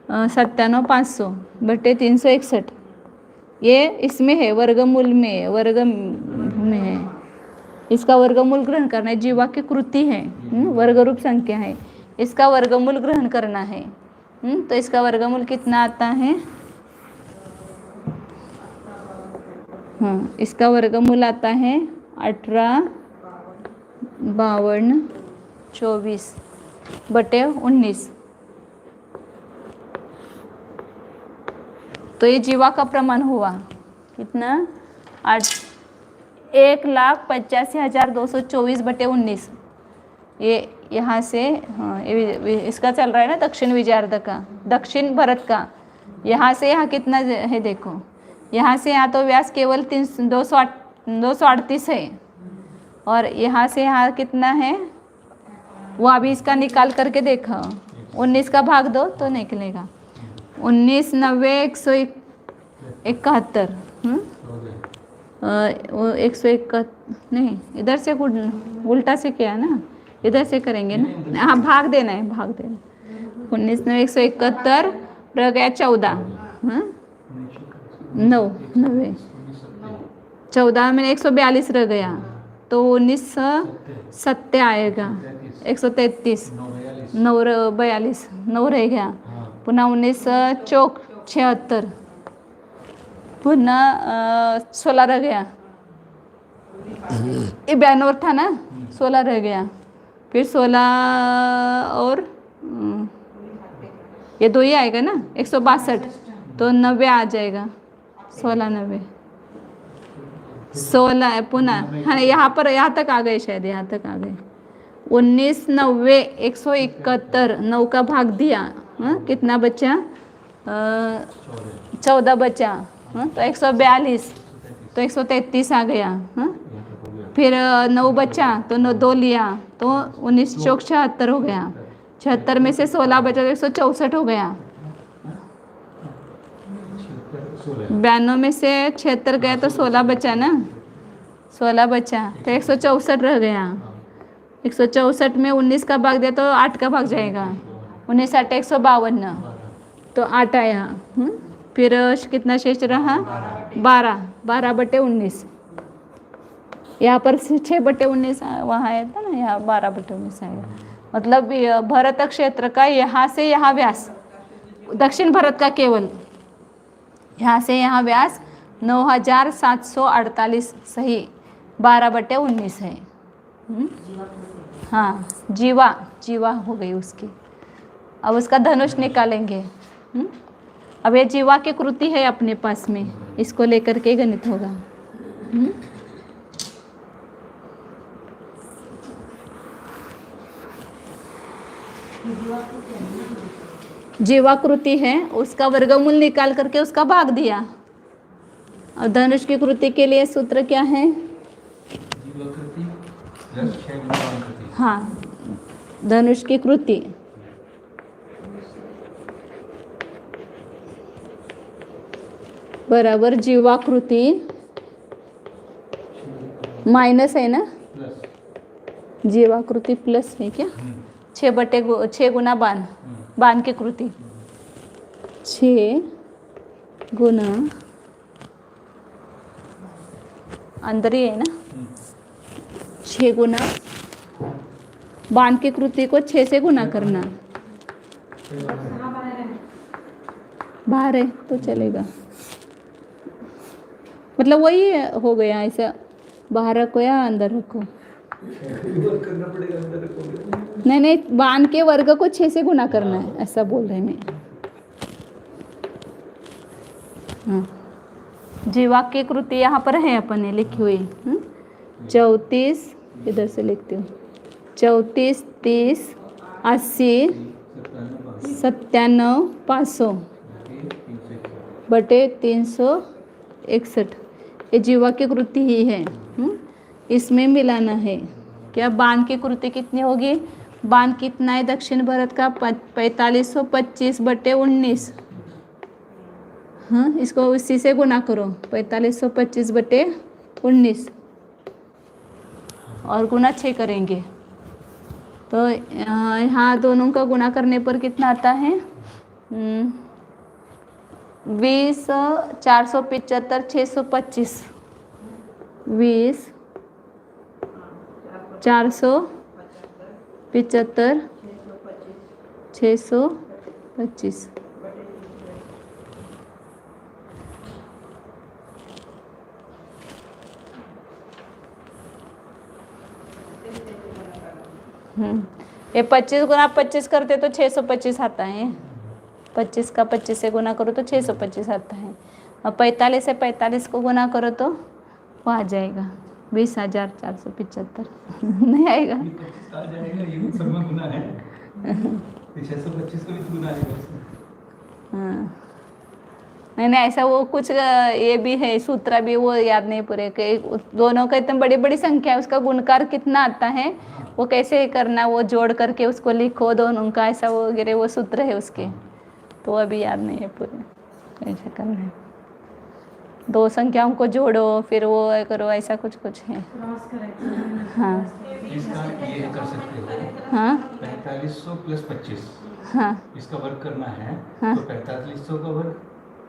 97 500 बटे 361। ये इसमें है, वर्गमूल में, वर्ग में है, इसका वर्गमूल ग्रहण करना है। जीवा की कृति है, वर्ग रूप संख्या है, इसका वर्गमूल ग्रहण करना है। तो इसका वर्गमूल कितना आता है? हाँ इसका वर्गमूल आता है 18 52 24 बटे 19। तो ये जीवा का प्रमाण हुआ कितना? 1,85,224 बटे 19। ये यहाँ से हाँ ये इसका चल रहा है ना, दक्षिण विजयार्ध का, दक्षिण भरत का। यहाँ से यहाँ कितना है देखो, यहाँ से यहाँ तो व्यास केवल 238 है, और यहाँ से यहाँ कितना है वो अभी इसका निकाल करके देखो। 19 का भाग दो तो निकलेगा 19 90 171। वो 171 नहीं, इधर से उल्टा से किया ना, इधर से करेंगे ना, हाँ भाग देना है, भाग देना। 19 9 171 रह गया 14, हाँ 9 90 14 में 142 रह गया तो 19 7 आएगा, 133 9 42 9 रह गया, पुनः 19 चौक 76, पुनः 16 रह गया, ये 92 था ना, 16 रह गया, फिर 16 और ये 2 ही आएगा ना, 162 तो 90 आ जाएगा, 16 90 16 पुनः हाँ यहाँ पर यहाँ तक आ गए, शायद यहाँ तक आ गए। 19 90 171 9 का भाग दिया, हाँ कितना बचा? 14 बचा, हाँ तो 142 तो 133 आ गया, हाँ फिर 9 बचा तो 2 लिया तो 19 चौक 76 हो गया, 76 में से 16 बचा तो 164 हो गया, 92 में से 76 गया तो 16 बचा ना, 16 बचा तो 164 रह गया। 164 में 19 का भाग दिया तो 8 का भाग जाएगा, 19 8 152 तो 8 आया। फिर कितना शेष रहा? 12 12 बटे 19 यहाँ पर 6/19 वहाँ आया था ना, यहाँ 12/19 आएगा। मतलब भरत क्षेत्र का यहाँ से यहाँ व्यास, दक्षिण भारत का केवल यहाँ से यहाँ व्यास 9748 सही 12/19 है। हाँ जीवा, जीवा हो गई उसकी। अब उसका धनुष निकालेंगे। अब ये जीवा की कृति है अपने पास में, इसको लेकर के गणित होगा। जीवाकृति है, उसका वर्गमूल निकाल करके उसका भाग दिया। और धनुष की कृति के लिए सूत्र क्या है? जीवाकृति प्लस 6 गुना बाणाकृति। हाँ, धनुष की कृति बराबर जीवाकृति माइनस है ना, जीवाकृति प्लस है क्या? 6 गुना बाण, बाण की कृति 6 गुना अंदर ही है ना, 6 गुना बाण की कृति को 6 से गुना करना। बाहर है तो चलेगा, मतलब वही हो गया। ऐसा बाहर रखो या अंदर रखो, नहीं नहीं, बाण के वर्ग को 6 से गुना करना है, ऐसा बोल रहे हैं मैं। हाँ, जीवा की कृति यहाँ पर है अपन ने लिखी हुई। 34 इधर से लिखती हूँ, 34 30 80 97 500 बटे 361, ये जीवा की कृति ही है। इसमें मिलाना है क्या? बाण की कृति कितनी होगी? बाण कितना है दक्षिण भारत का? 4525/19। हाँ, इसको उसी से गुना करो, 4525/19 और गुना 6 करेंगे तो यहाँ दोनों का गुना करने पर कितना आता है? 20 475 625, 20 475 625। ये 25 गुना 25 करते तो 625 आता है। 25 का 25 से गुना करो तो 625 आता है। और 45 से 45 को गुना करो तो वो आ जाएगा 20,475। नहीं आएगा? आ जाएगा, ये सब में गुना है। 625 को भी गुना है। हाँ, नहीं नहीं, ऐसा वो कुछ ये भी है, सूत्र भी वो याद नहीं पूरे के। दोनों का इतनी बड़ी बड़ी संख्या है, उसका गुणकार कितना आता है वो कैसे करना, वो जोड़ करके उसको लिखो दोनों का, ऐसा वो वगैरह वो सूत्र है उसके, तो अभी याद नहीं है पूरे कैसे करना है। 2 संख्याओं को जोड़ो फिर वो करो, ऐसा कुछ है। हाँ इसका ये कर सकते हो। हाँ 4500 + 25। हाँ इसका वर्ग करना है। हाँ। तो 4500 का वर्ग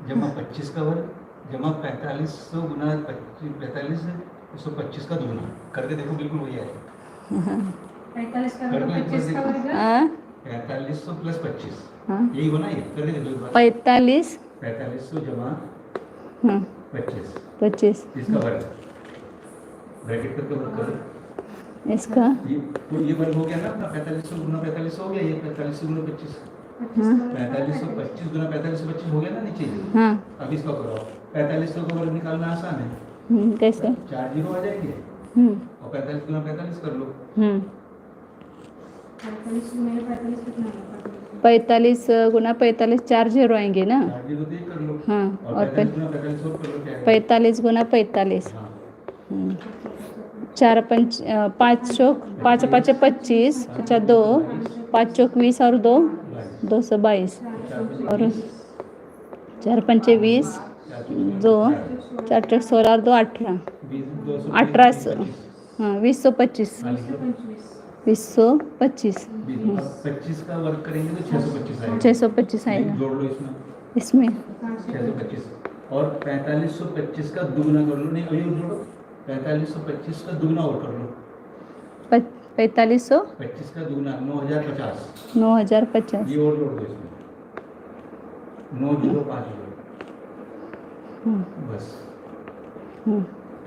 जमा 25 का वर्ग जमा 4500 गुना 45 125 का दुगना करके देखो, बिल्कुल वही आएगा। 45 का वर्ग 25 का वर्ग 4500 + 25, यही होना है। करके देखो 4500 जमा 25 इसका वर्ग ब्रैकेट करके वर्ग करो। इसका ये वर्ग हो गया ना अपना, 4500 गुना 45 हो गया, ये 4500 गुना 25, 4525 गुना 4525 हो गया ना नीचे। हाँ, अब इसका करो। 4500 का वर्ग निकालना आसान है। कैसे? 4 जीरो आ जाएंगे और 45 गुना 45 कर लो। 45 गुना 45 4 0 आएंगे ना। 4 जीरो तो ये कर लो। हाँ, और और 45 गुना 45 और कर लो, क्या है? 45 गुना 45, 4 5 5 चौक 5 5 25, अच्छा 2 5 चौक 20 और 2 222 और 4 5 20, 2 4 चौक 16 और 2 18, 1800, हाँ 2025 2025। 25 का वर्ग करेंगे तो 625 आएगा। 625 आएगा जोड़ लो इसमें 625 और 4525 का दुगना कर लो। नहीं, अभी जोड़ो 4525 का दुगना और कर लो। 4525 का दुगना 9050। 9050। ये और जोड़ दो इसमें 905 बस।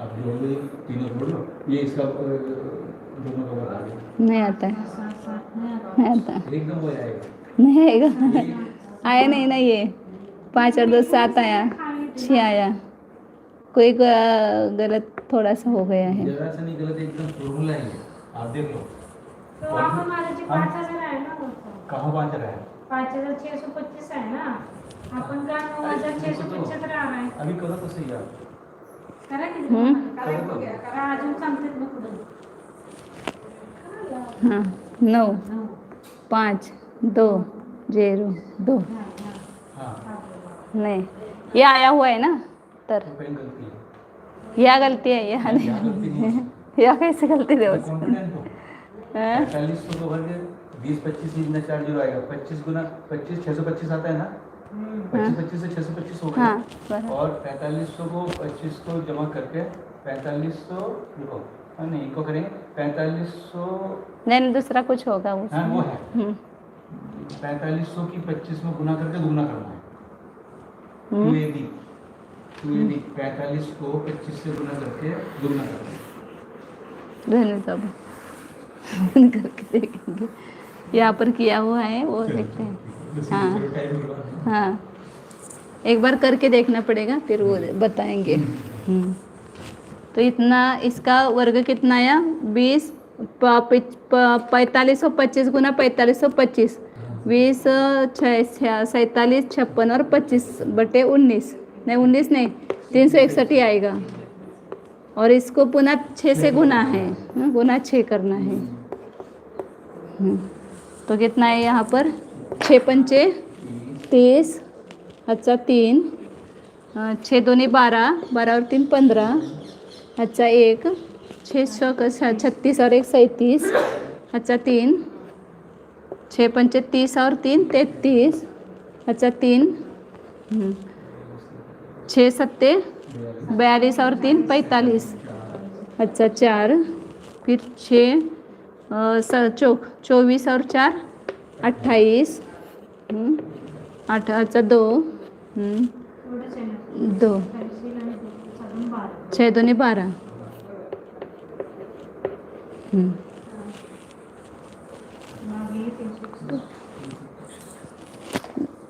अब जोड़ दो, तीनों जोड़ लो, ये इसका दोनों का बता दो। नहीं आता है, नहीं आता, एकदम वो आएगा, नहीं आएगा, आया नहीं ना, ये 5 और 2 7 आया, 6 आया, कोई गलत थोड़ा सा हो गया है। जरा सा नहीं गलत, एकदम फॉर्मूला है, आप देख लो। तो आपण माझे 5000 आहे ना, कहाँ 5 रहा है? 5625 आहे ना, आपण का 9675 आहे? अभी करो तो सही आप। करा की करा अजून सांगते ना पुढे। हाँ 9 5 2 0 2। हाँ नहीं, ये आया हुआ है ना, तर तो कहीं गलती है, यह गलती है, यह यहाँ गलती नहीं है। नहीं, यह कैसे गलती दे उसको? कॉन्फिडेंट हो। हाँ? 45 को भर के 20 25 इतना 4 जीरो आएगा, 25 गुना 25 625 आता है ना, 25 से 625 हो हाँ, गया। बराबर। और 4500 को 25 को जमा करके 4500 रुको, नहीं इनको करेंगे 4500। नहीं, दूसरा कुछ होगा हाँ उसमें। वो है 4500 की 25 में गुना करके दुगना करना है। 2ab 45 को 25 से गुना करके दुगना करना है। रहने सब करके देखेंगे, यहाँ पर किया हुआ है वो देखते हैं। हाँ हाँ, एक बार करके देखना पड़ेगा, फिर वो बताएंगे। तो इतना, इसका वर्ग कितना आया? 20 4525 गुना 4525, 20 47 56 और 25/19, नहीं 19 नहीं 361 ही आएगा। और इसको पुनः 6 से गुना है, गुना 6 करना है। तो कितना है यहाँ पर? 6 पंचे 30, अच्छा 3, 6 दूनी 12, 12 और 3 15, अच्छा 1, 6 36 और 1 37, अच्छा 3, 6 पंचे 30 और 3 33, अच्छा 3, 6 सत्ते 42 और 3 45, अच्छा 4, फिर 6 24 और 4 28, 8 अच्छा 2 2, 6 दूनी 12।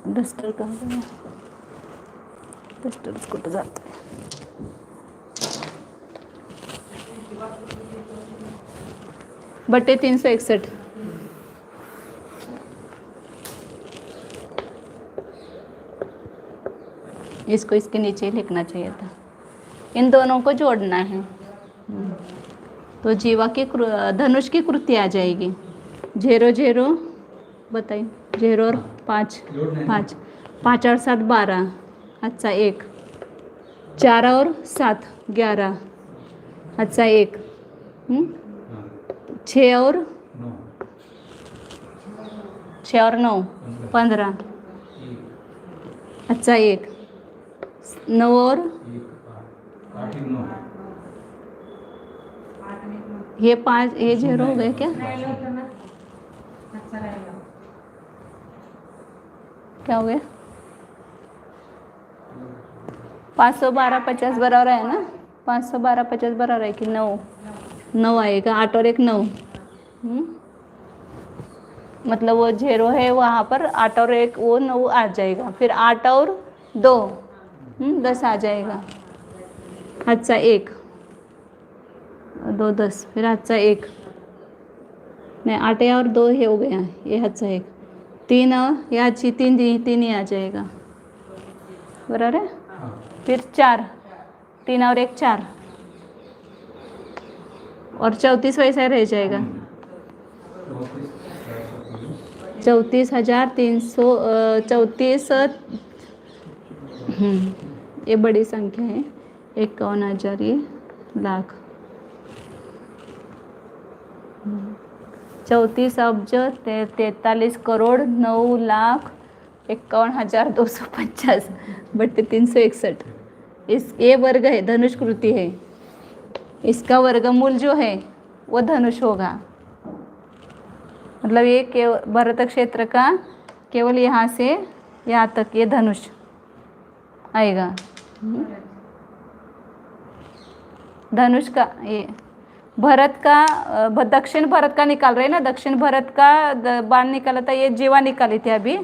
डस्टर कहाँ गया? डस्टर कुठं जातं? बटे 361। इसको इसके नीचे ही लिखना चाहिए था, इन दोनों को जोड़ना है। तो जीवा की धनुष की कृति आ जाएगी। 0 0 बताइए, 0 और 5 5 5 और 7 12, अच्छा 1, 4 और 7 11, अच्छा 1, 6 और 9 15, अच्छा 1, 9 और ये 5, ये 0 हो गए क्या? क्या हो गया? 512 50 बराबर है ना, 512 50 बराबर है कि 9 9 आएगा, 8 और 1 9, मतलब वो 0 है वहाँ पर, 8 और 1 वो 9 आ जाएगा, फिर 8 और 2 10 आ जाएगा, अच्छा 1 2 10, फिर अच्छा 1 नहीं 8 और 2 ये हो गया, ये अच्छा 1 3 या अच्छी 3 ही आ जाएगा, बराबर है। फिर 4 3 और 1 4 और 34 वैसा रह जाएगा, 34,334। ये बड़ी संख्या है, 51,000 ये लाख, 34 अब्ज 43 करोड़ 9,51,250 बटे 361। इस ये वर्ग है, धनुष कृति है। इसका वर्गमूल जो है वो धनुष होगा। मतलब ये भरत क्षेत्र का केवल यहाँ से यहाँ तक ये धनुष आएगा। धनुष का ये भरत का दक्षिण भरत का निकाल रहे हैं ना, दक्षिण भरत का बाण निकाला था, ये जीवा निकाली थी अभी,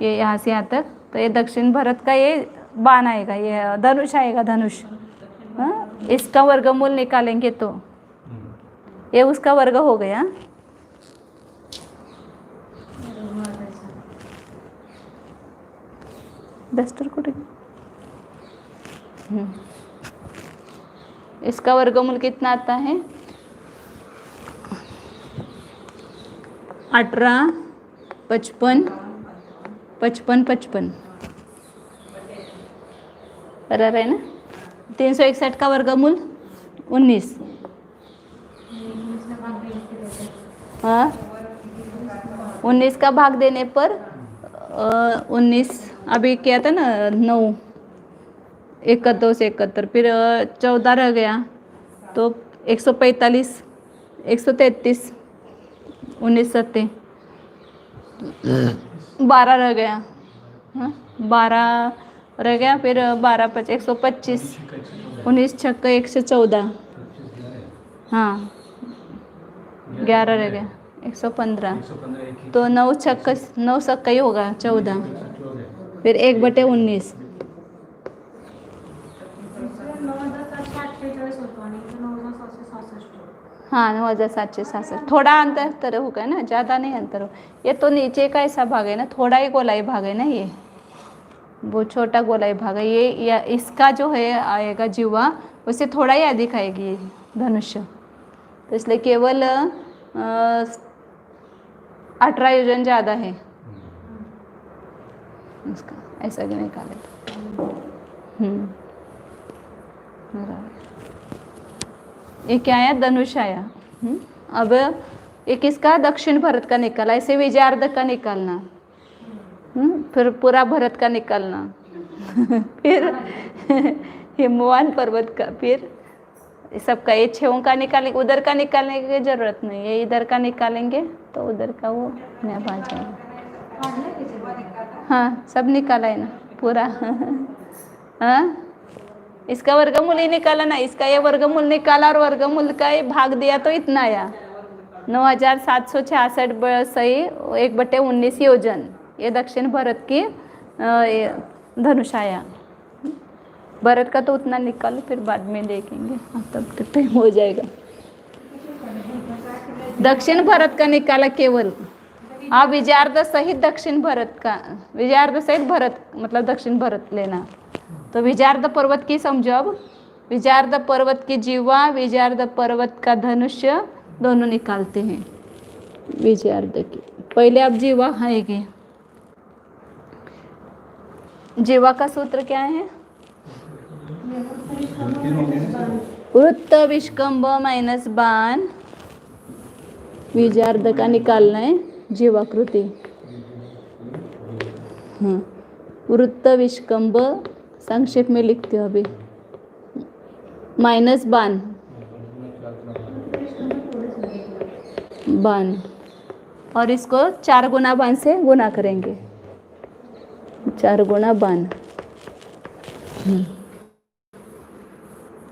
ये यहाँ से यहाँ तक, तो ये दक्षिण भरत का ये बाण आएगा, ये धनुष आएगा, धनुष। हाँ, इसका वर्गमूल निकालेंगे तो ये उसका वर्ग हो गया। डस्टर कुठे? इसका वर्गमूल कितना आता है? 18, 55, 55, 55 बराबर है ना। 361 का वर्गमूल 19। हाँ, 19 का भाग देने पर 19 अभी क्या था ना 9, 71 से 71, फिर 14 रह गया तो 145, 133, 19 सत्ते 12 रह गया। हाँ, 12 रह गया, फिर 12 5 125, 19 छक्का 114, हाँ 11 रह गया 115, तो 9 छक्का 9 छक्का ही होगा 14, फिर 1/19। हाँ 9,766, थोड़ा अंतर हो गया ना, ज़्यादा नहीं अंतर हो। ये तो नीचे का ऐसा भाग है ना, थोड़ा ही गोलाई भाग है ना, ये वो छोटा गोलाई भाग है ये, या इसका जो है आएगा जीवा उससे थोड़ा ही अधिक आएगी ये धनुष्य, तो इसलिए केवल 18 योजन ज़्यादा है इसका, ऐसा भी निकाले। ये क्या आया? धनुष आया। अब ये किसका? दक्षिण भरत का निकाला, ऐसे विजयार्ध का निकालना, फिर पूरा भरत का निकालना फिर हिमवान पर्वत का, फिर सबका ये 6 का निकालेंगे, उधर का निकालने की जरूरत नहीं है, इधर का निकालेंगे तो उधर का वो नया आ जाएगा। हाँ सब निकाला है ना पूरा हाँ, इसका वर्गमूल ही निकाला ना, इसका ये वर्गमूल निकाला और वर्गमूल का ये भाग दिया तो इतना आया 9,766 सही 1/19 योजन, ये दक्षिण भरत की धनुष आया। भरत का तो उतना निकालो, फिर बाद में देखेंगे, तब तक टाइम हो जाएगा। दक्षिण भरत का निकाला केवल, हाँ विजयार्ध सहित दक्षिण भरत का, विजयार्ध सहित भरत मतलब दक्षिण भरत लेना, तो विजयार्ध पर्वत की समझो। अब विजयार्ध पर्वत की जीवा, विजयार्ध पर्वत का धनुष्य दोनों निकालते हैं विजयार्ध की। पहले अब जीवा आएगी, जीवा का सूत्र क्या है? वृत्त विष्कंभ माइनस बाण, विजयार्ध का निकालना है जीवाकृति। हाँ, वृत्त विष्कंभ संक्षेप में लिखते हो अभी, माइनस बाण, बाण, और इसको 4 गुना बाण से गुना करेंगे, 4 गुना बाण।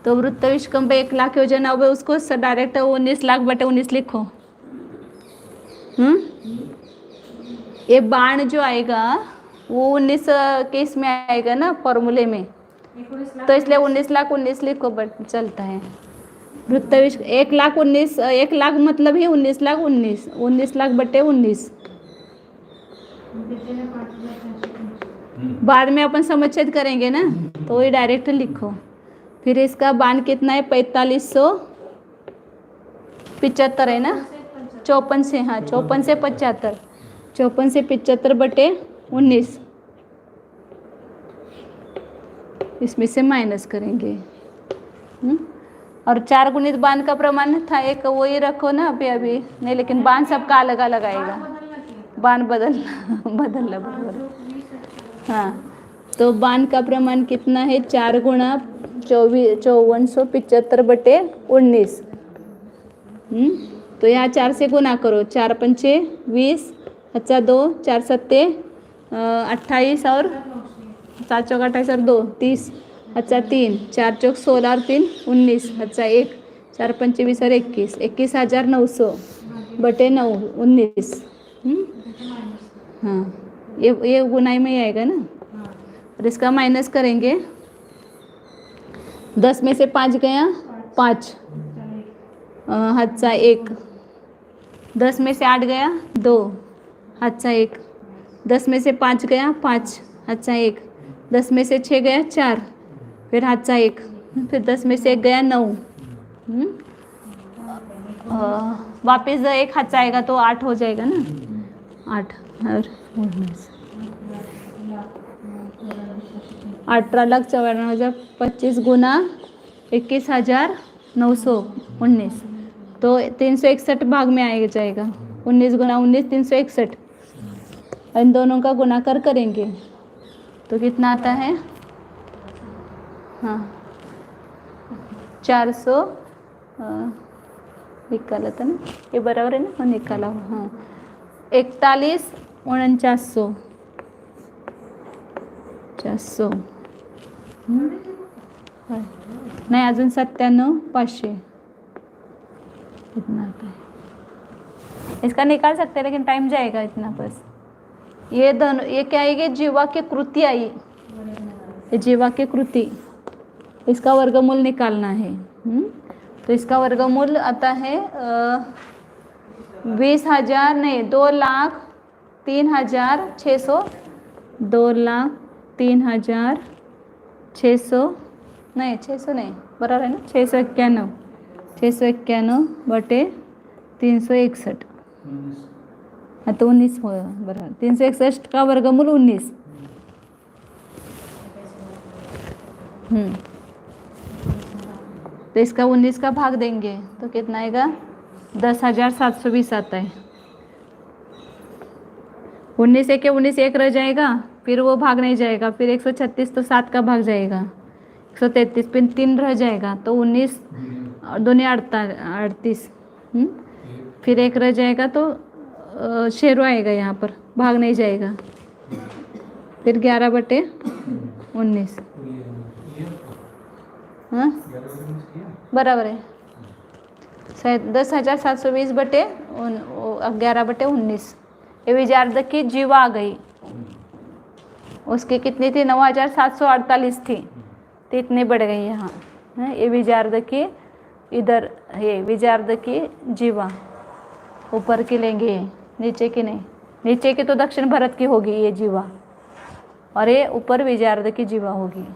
तो वृत्त विष्कंभ 1 लाख योजन, अब उसको डायरेक्ट 19 लाख बटे 19 लिखो। ये बाण जो आएगा वो 19 के इसमें आएगा ना फॉर्मूले में, तो इसलिए 19 लाख 19 लिखो, बट चलता है। वृत्त विष्क 1 लाख 19, 1 लाख मतलब ही 19 लाख 19, 19 लाख बटे 19। बाद में अपन समुच्चेद करेंगे ना, तो ये डायरेक्ट लिखो। फिर इसका बाण कितना है? 4575 है ना, 54 से, हाँ 54 से 75, 54 से 75 बटे 19, इसमें से माइनस करेंगे। और 4 गुणित बाण का प्रमाण था एक, वही रखो ना अभी अभी नहीं, लेकिन बाण सबका अलग अलग आएगा, बाण बदलना बराबर। हाँ, तो बाण का प्रमाण कितना है? 4 गुणा 5475/19। तो यहाँ 4 से गुना करो, 4 पंचे 20, अच्छा 2, 4 सत्ते 28 और 7 चौक 28 और 2 30, अच्छा 3, 4 चौक 16 और 3 19, अच्छा 1, 4 पंचे 20 और 21, 21,900/9 19। हाँ, ये गुनाई में ही आएगा ना। और इसका माइनस करेंगे, 10 में से 5 गया 5, अच्छा 1, 10 में से 8 गया 2, अच्छा 1, 10 में से 5 गया 5, अच्छा 1, 10 में से 6 गया 4, फिर अच्छा 1, फिर 10 में से 1 गया 9। वापस 1 अच्छा आएगा तो 8 हो जाएगा ना, 8 और 18,94,025 गुना 21,919, तो 361 भाग में आएगा जाएगा। 19 गुना 19 361, इन दोनों का गुणाकार करेंगे तो कितना आता है? हाँ 400 निकाला था ना, ये बराबर है ना, हाँ निकाला हो। हाँ 41,49,400 नाही, अजून 97,500 इतना आता है। इसका निकाल सकते हैं लेकिन टाइम जाएगा इतना बस। ये क्या आएगी? जीवा की कृति आई, ये जीवा की कृति, इसका वर्गमूल निकालना है। तो इसका वर्गमूल आता है 20,000 नहीं 2,03,600, 2,03,600 नहीं 600 नहीं, बराबर है ना, 691/361। हाँ तो 19 हो बराबर, 361 का वर्गमूल 19। तो इसका 19 का भाग देंगे तो कितना आएगा? 10,720 आता है। 19 एक 19 एक रह जाएगा, फिर वो भाग नहीं जाएगा, फिर 136 तो 7 का भाग जाएगा, 133 फिर 3 रह जाएगा, तो 19 और 2 38, फिर 1 रह जाएगा तो शेरो आएगा, यहाँ पर भाग नहीं जाएगा, फिर 11/19। हाँ बराबर है, 10,720/11/19। ये विजार्द की जीवा आ गई, उसकी कितनी थी? 9,748 थी, तो इतनी बढ़ गई यहाँ। ये विजार्द की इधर, ये विजार्द की जीवा ऊपर की लेंगे, नीचे की नहीं, नीचे की तो दक्षिण भारत की होगी ये जीवा, और ये ऊपर विजार्द की जीवा होगी।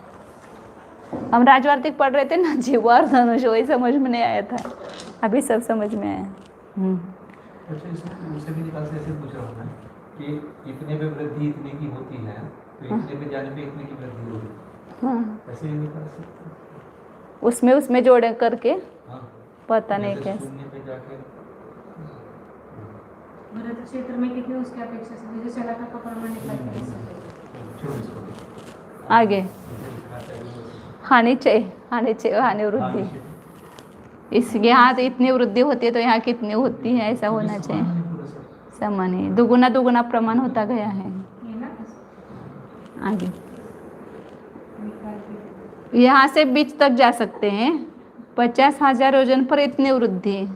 हम राजवार्तिक पढ़ रहे थे ना, जीवा और धनुष, वही समझ में नहीं आया था, अभी सब समझ में आया। अच्छा, इसमें उससे भी निकाल से ऐसे पूछ रहा हूँ मैं कि इतने पे वृद्धि इतने की होती है, तो इतने पे जाने पे इतने की वृद्धि होगी, ऐसे ही निकाल सकते हैं। उसमें जोड़े करके, हाँ पता नहीं कैसे। शून्य पे जाके भरत क्षेत्र में कितने उसके अपेक्षा से, जैसे शलाका का प्रमाण निकालते हैं। आगे हानि वृद्धि, इस यहाँ तो इतनी वृद्धि होती है तो यहाँ कितनी होती है, ऐसा होना चाहिए। समान है, दुगुना प्रमाण होता गया है। आगे यहाँ से बीच तक जा सकते हैं। 50,000 योजन पर इतनी वृद्धि,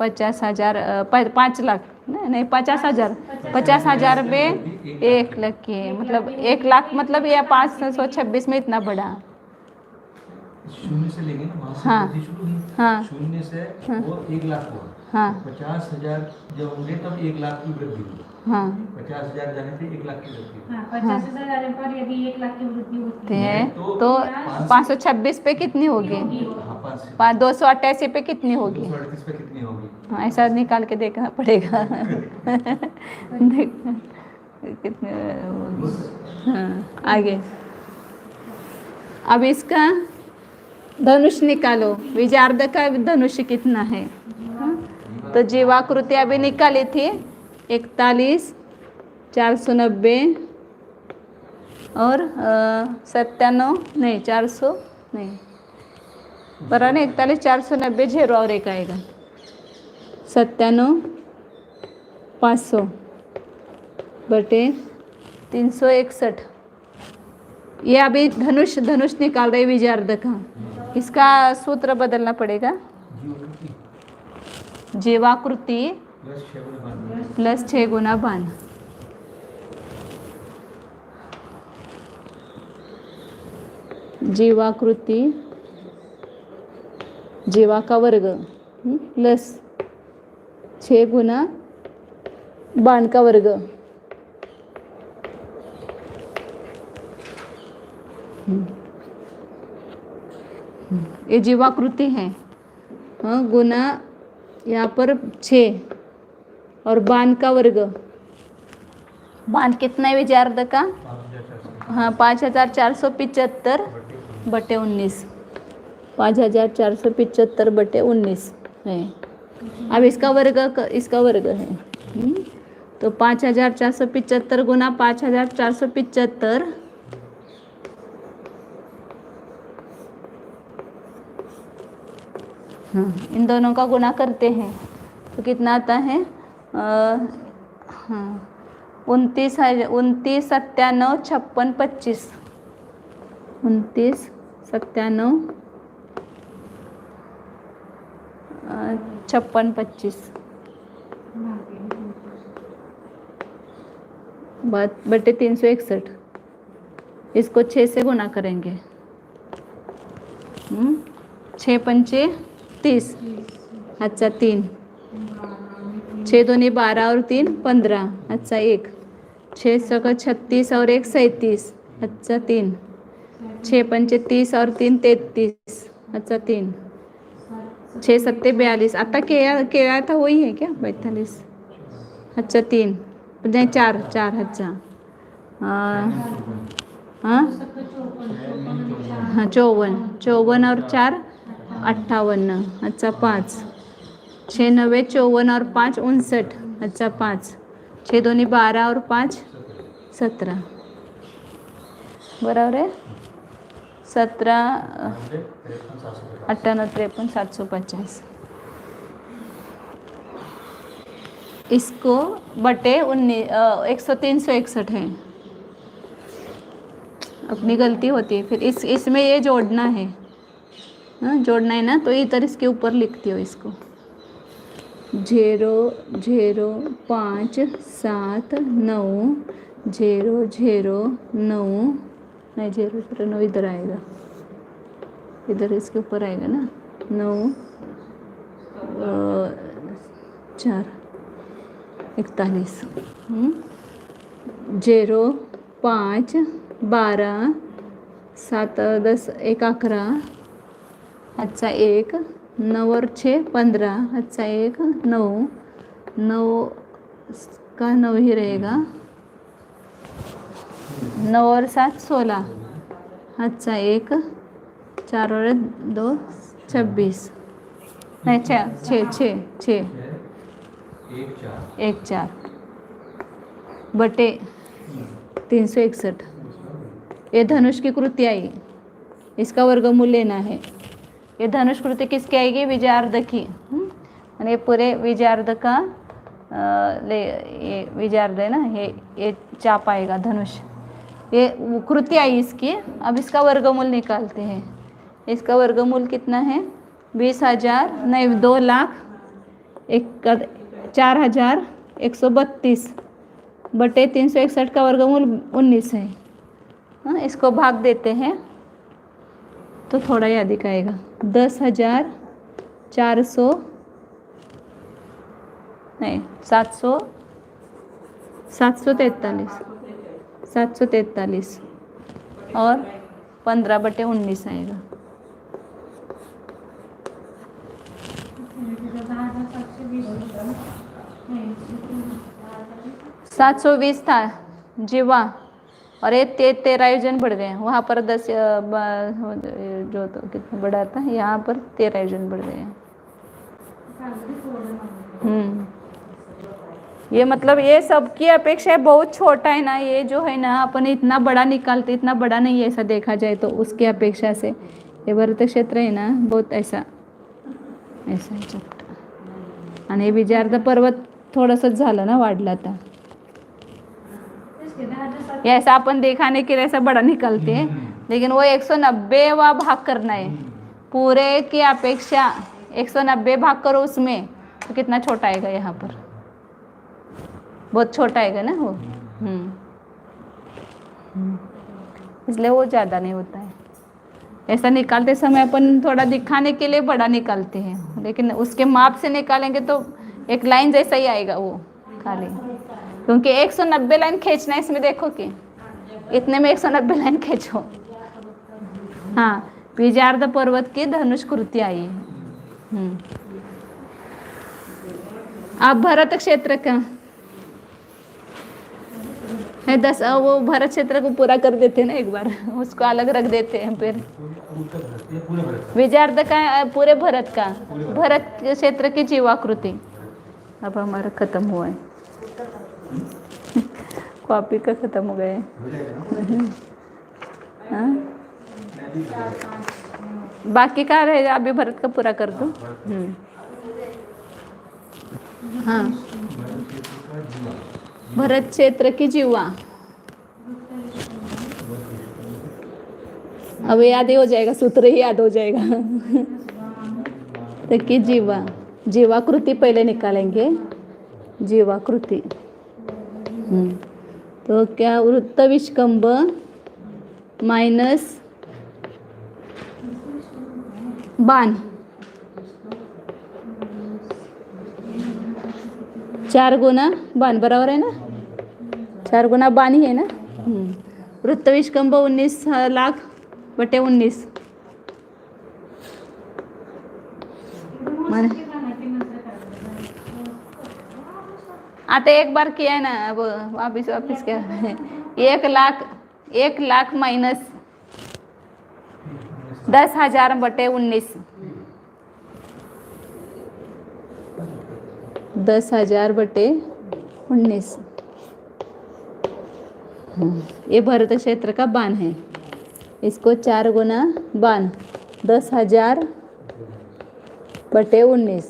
50,000 5 लाख नहीं 50,000, 50,000 में 1 लाख की, मतलब 1 लाख मतलब यह 526 में इतना बढ़ा। शून्य से लेंगे ना, वहाँ से हाँ, वृद्धि शुरू हुई। हाँ, शून्य से वो 1 लाख हुआ। हाँ, 50,000 जब होंगे तब 1 लाख की वृद्धि हुई। हाँ 50,000 जाने से 1 लाख की वृद्धि हुई। 50,000 जाने पर यदि 1 लाख की वृद्धि होती है है तो 526 पे कितनी होगी? हाँ 288 पे कितनी होगी? 238 पे कितनी होगी? हाँ ऐसा निकाल के देखना पड़ेगा। कितने होगी? हाँ आगे, अब इसका धनुष निकालो, विजार्द का धनुष कितना है? तो जीवाकृति अभी निकाली थी 41,490 और 97 नहीं 400 नहीं बरा ना 41,490 0 और एक आएगा 97,500 बटे 361। ये अभी धनुष धनुष निकाल रहे विजयार्ध का, इसका सूत्र बदलना पड़ेगा। जीवाकृति प्लस 6 गुना बाण। जीवाकृति जीवा का वर्ग प्लस 6 गुना बाण का वर्ग। ये जीवाकृति है गुना यहाँ पर 6 और बाण का वर्ग। बाण कितना है विजयार्ध का? हाँ 5,475 बटे 19 5,475 बटे 19 है। अब इसका वर्ग है तो 5,475 गुना 5,475 इन दोनों का गुना करते हैं तो कितना आता है? 29 29 97 56 25 29 97 56 25 बटे 361। इसको 6 से गुना करेंगे। 6 पंचे 30 अच्छा 3 6 दूनी 12 और 3 15 अच्छा 1 6 सका 36 और 1 37 अच्छा 3 6 पंचे 30 और 3 33 अच्छा 3 6 सत्ते 42। आता केळा था वही है क्या 42 अच्छा 3 नहीं 4 अच्छा हाँ 54 और 4 58 अच्छा 5 6 9 54 और 5 59 अच्छा 5 6 दूनी 12 और 5 17 बराबर है 17 58 53 750। इसको बटे 361 है। अपनी गलती होती है फिर इसमें ये जोड़ना है जोड़ना है ना तो इधर इसके ऊपर लिखती हो इसको 0 0 5 7 9 0 0 9 नहीं 0 0 9 इधर आएगा इधर इसके ऊपर आएगा ना 9 4 41 0 5 12 7 10 1 11 अच्छा 1 9 और 6 15 अच्छा 1 9 9 का 9 ही रहेगा 9 और 7 16 अच्छा 1 4 और 2 26 नहीं 6 1 4 बटे 361। ये धनुष की कृति आई इसका वर्गमूल लेना है। ये धनुष कृति किसकी आएगी? विजयार्ध की। ये पूरे विजयार्ध का ये विजयार्ध है ना ये चाप आएगा धनुष। ये कृति आई इसकी। अब इसका वर्गमूल निकालते हैं। इसका वर्गमूल कितना है? 20,000 नहीं 2,04,132 बटे 361 का वर्गमूल 19 है। इसको भाग देते हैं तो थोड़ा ही अधिक आएगा 10,400 नहीं 743 और 15 बटे 19 आएगा। 720 था जीवा और ये 13 आयोजन बढ़ गए हैं। वहाँ पर 10 जो तो कितना बढ़ा था यहाँ पर 13 आयोजन बढ़ गए हैं। ये मतलब ये सबकी अपेक्षा बहुत छोटा है ना। ये जो है ना अपन इतना बड़ा निकालते इतना बड़ा नहीं है ऐसा देखा जाए तो उसकी अपेक्षा से हे भरत क्षेत्र आहे ना बहुत ऐसा ऐसा चपटा आणि हे विजयार्ध पर्वत थोडंसंच झालं ना वाढलं आता ये ऐसा अपन दिखाने के लिए ऐसा बड़ा निकलते हैं लेकिन वो 190वां भाग करना है पूरे की अपेक्षा 190 भाग करो उसमें तो कितना छोटा आएगा यहाँ पर बहुत छोटा आएगा ना वो इसलिए वो ज़्यादा नहीं होता है ऐसा निकालते समय अपन थोड़ा दिखाने के लिए बड़ा निकालते हैं लेकिन उसके माप से निकालेंगे तो एक लाइन जैसा ही आएगा वो खाली क्योंकि 190 लाइन खींचना है इसमें देखो कि इतने में 190 लाइन खींचो हाँ विजयार्ध पर्वत की धनुष कृति आई है आप भरत क्षेत्र का है 10 वो भरत क्षेत्र को पूरा कर देते हैं ना एक बार उसको अलग रख देते हैं फिर विजयार्ध का पूरे भरत का भरत क्षेत्र की जीवाकृति अब हमारा खत्म हुआ है कॉपी का खत्म हो गया है हाँ? बाकी का रहेगा अभी भरत का पूरा कर दो हाँ भरत क्षेत्र की जीवा अब याद ही हो जाएगा सूत्र ही याद हो जाएगा तो कि जीवाकृति पहले निकालेंगे जीवाकृति तो क्या वृत्त विष्कंभ माइनस बाण 4 गुना बाण बराबर है ना 4 गुना बाण ही है ना वृत्त विष्कंभ 19 लाख बटे 19 आता एक बार किया है ना अब वापिस क्या है 1 लाख माइनस 10,000 बटे 19 10,000 बटे 19 ये भरत क्षेत्र का बाण है इसको 4 गुना बाण 10,000 बटे 19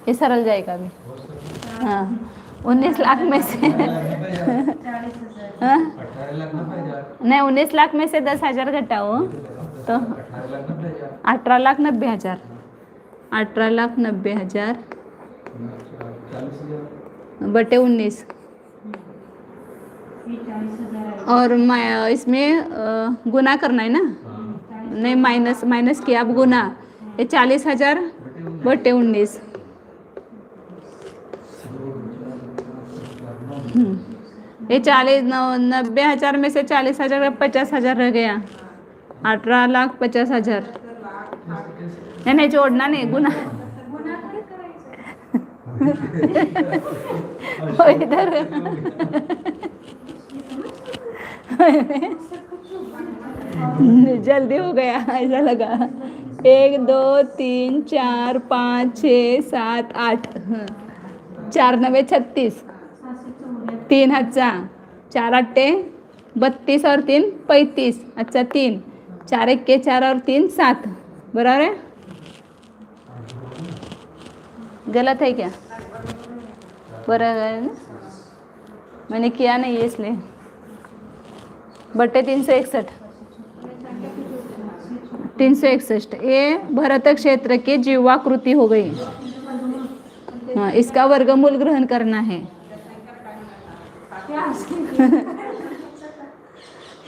ये सरल जाएगा अभी हाँ 19 लाख में से हाँ? नहीं 19 लाख में से 10,000 घटाओ तो 18,90,000 18,90,000 बटे 19 और इसमें गुना करना है ना नहीं माइनस किया अब गुना ये 40,000 बटे 19 ये 90,000 में से 40,000 50,000 रह गया 18,50,000 नहीं जोड़ना नहीं गुना इधर जल्दी हो गया ऐसा लगा 1 2 3 4 5 6 7 8 4 9 36 3 अच्छा 4 8 32 और 3 35 अच्छा 3 4 1 के 4 और 3 7 बराबर है गलत है क्या बराबर है ना मैंने किया नहीं है इसलिए बटे 361 ये भरत क्षेत्र की जीवाकृति हो गई हाँ इसका वर्गमूल ग्रहण करना है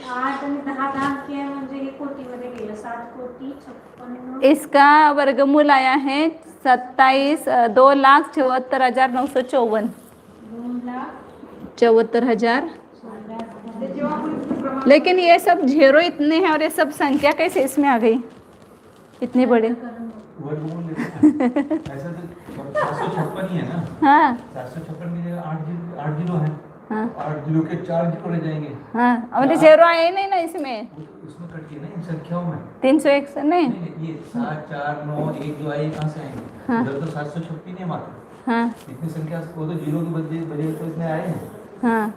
8 आणि 10 के म्हणजे हे कोटीमध्ये गेलं 7,56,000 इसका वर्गमूल आया है 2,74,954 74,000 लेकिन ये सब जीरो इतने हैं और ये सब संख्या कैसे इसमें आ गई इतनी बड़ी ऐसा तो 756 ही है ना हाँ 756 की जगह 8 जीरो है हाँ 8 जीरो के 4 जीरो रह जाएंगे हाँ और जीरो आए ही नहीं ना इसमें उसमें कटिए ना इन संख्याओं में 301 नहीं ये 7 4 9 1 जो आए कहाँ से आएंगे हाँ। उधर तो 756 है मात्र हाँ इतनी संख्या वो तो जीरो की बजे तो इतने आए हैं हाँ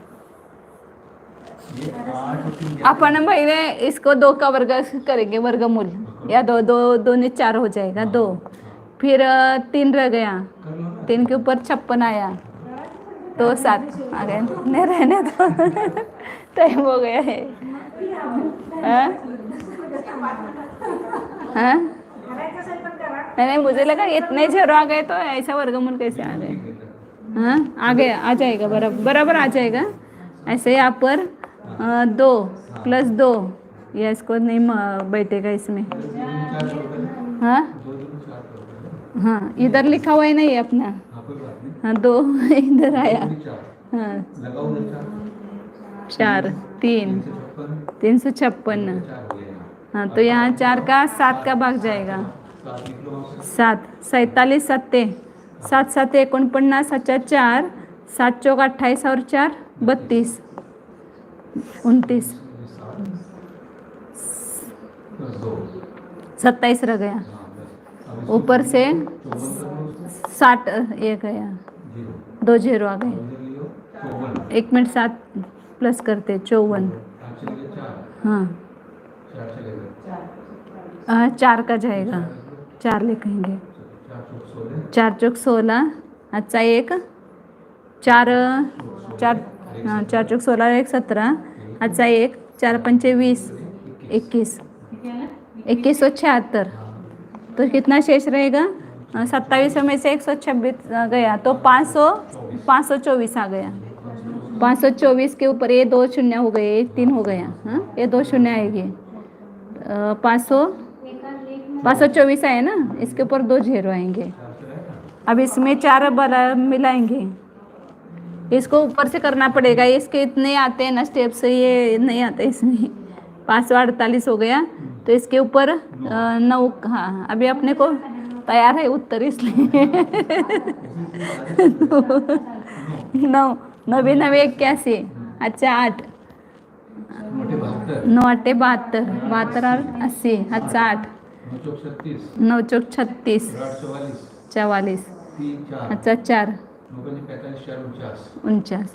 ये 8 और 3 अपन पहले इसको 2 का वर्ग करेंगे, वर्गमूल, या दो दो 2 ने 4 हो जाएगा 2, फिर 3 रह गया, 3 के ऊपर 56 आया, तो 7 आ गए, नहीं रहने दो टाइम हो गया है। हाँ? हाँ? नहीं, मुझे लगा इतने जीरो आ गए तो ऐसा वर्गमूल कैसे आ गए। हाँ, आ गया, आ जाएगा, बराबर आ जाएगा। ऐसे यहाँ पर 2 + 2, या इसको नहीं बैठेगा इसमें। हाँ हाँ, इधर लिखा हुआ है नहीं अपना। हाँ 2 इधर आया। हाँ 4 3 356। हाँ, तो यहाँ 4 का 7 का भाग जाएगा, 7 47 7 7 7 49 7 4 7 चौक 28 और 4 32 29 27 रह गया, ऊपर से 60 ये गया, 2 0 आ गए। 1 मिनट 7 प्लस करते 54। हाँ 4 का जाएगा, 4 लिखेंगे, 4 चौक 16, अच्छा 1 4 4, हाँ 4 चौक 16 1 17, अच्छा 1 4 5 20 21 2176। तो कितना शेष रहेगा? 27 में से 126 गया, तो 524 आ गया। 524 के ऊपर ये 2 शून्य हो गए, 3 हो गया। हाँ, ये 2 शून्य आएगी, 524 आए ना, इसके ऊपर 2 0 आएंगे। अब इसमें 4 मिलाएंगे, इसको ऊपर से करना पड़ेगा, इसके इतने आते हैं ना स्टेप्स, ये नहीं आते इसमें। 548 हो गया, तो इसके ऊपर 9। हाँ, अभी अपने को तैयार है उत्तर, इसलिए 9 9 9 81, अच्छा 8 9 8 72 72 और 80, अच्छा 8 9 चौक 36 44, अच्छा 4 49।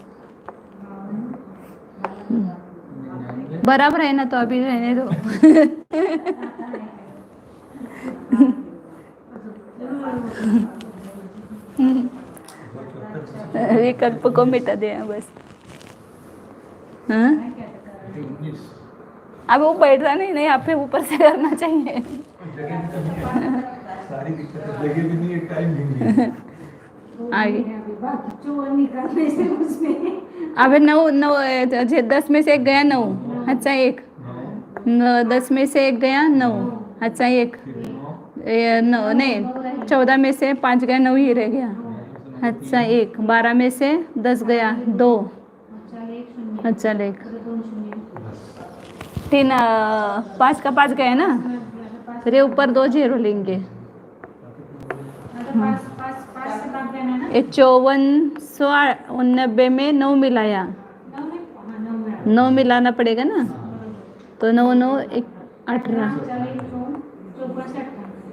बराबर है ना, तो अभी रहने दो। विकल्प को मिटा दिया बस। हाँ, अब वो बैठ रहा नहीं, यहाँ पे ऊपर से करना चाहिए। आगे अब 9 10 में से 1 गया 9, अच्छा 1 10 में से 1 गया 9, अच्छा 1 9 नहीं 14 में से 5 गया, 9 ही रह गया, अच्छा 1 12 में से 10 गया 2, अच्छा 1 3 5 का 5 गया ना, फिर ये ऊपर 2 0 लेंगे। ये 5489 में 9 मिलाया, 9 मिलाना पड़ेगा ना, तो 9 9 18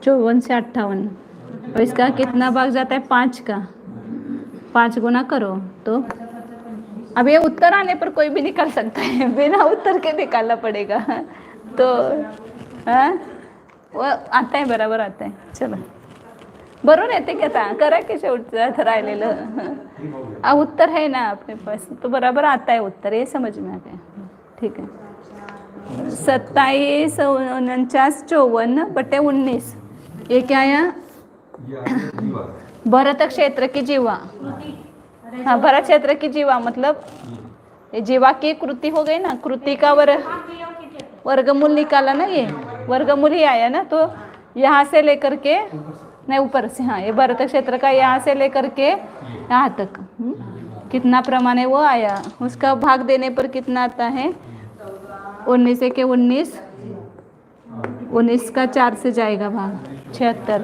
54 से 58, और इसका कितना भाग जाता है? 5 का, 5 गुना करो तो अब ये उत्तर आने पर कोई भी निकाल सकता है, बिना उत्तर के निकालना पड़ेगा। तो हाँ, वो आता है, बराबर आता है। चलो बरोबर येते की आता करा की शेवटचं राहिलेलं उत्तर है ना अपने पास, तो बराबर आता है उत्तर, ये समझ में आता है। ठीक है, 27 49 54 बटे 19, ये क्या आया? भरत क्षेत्र की जीवा। हाँ, भरत क्षेत्र की जीवा मतलब ये जीवा की कृति हो गई ना, कृति का वर्गमूल निकाला ना, ये वर्गमूल ही आया ना, तो यहाँ से लेकर के नहीं ऊपर से, हाँ ये भरत क्षेत्र का यहाँ से लेकर के यहाँ तक कितना प्रमाण है वो आया, उसका भाग देने पर कितना आता है? 19 के 19, 19 का 4 से जाएगा भाग 76,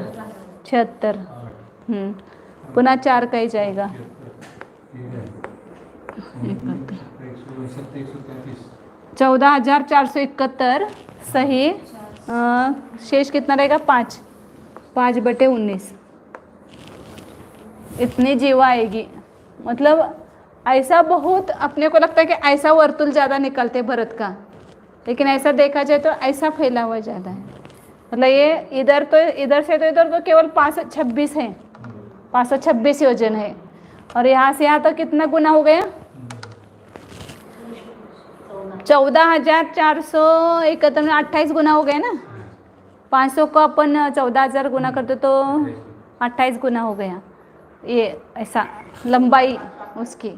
पुनः 4 का ही जाएगा। 14,471 सही। शेष कितना रहेगा? 5 बटे 19, इतनी जीवा आएगी। मतलब ऐसा बहुत अपने को लगता है कि ऐसा वर्तुल ज़्यादा निकलते भरत का, लेकिन ऐसा देखा जाए तो ऐसा फैला हुआ ज़्यादा है। मतलब ये इधर से तो इधर तो केवल 526 है, 526 योजन है, और यहाँ से यहाँ तक कितना गुना हो गया? 14,471 में 28 गुना हो गया ना। 500 को अपन 14,000 गुना करते तो 28 गुना हो गया। ये ऐसा लंबाई उसकी।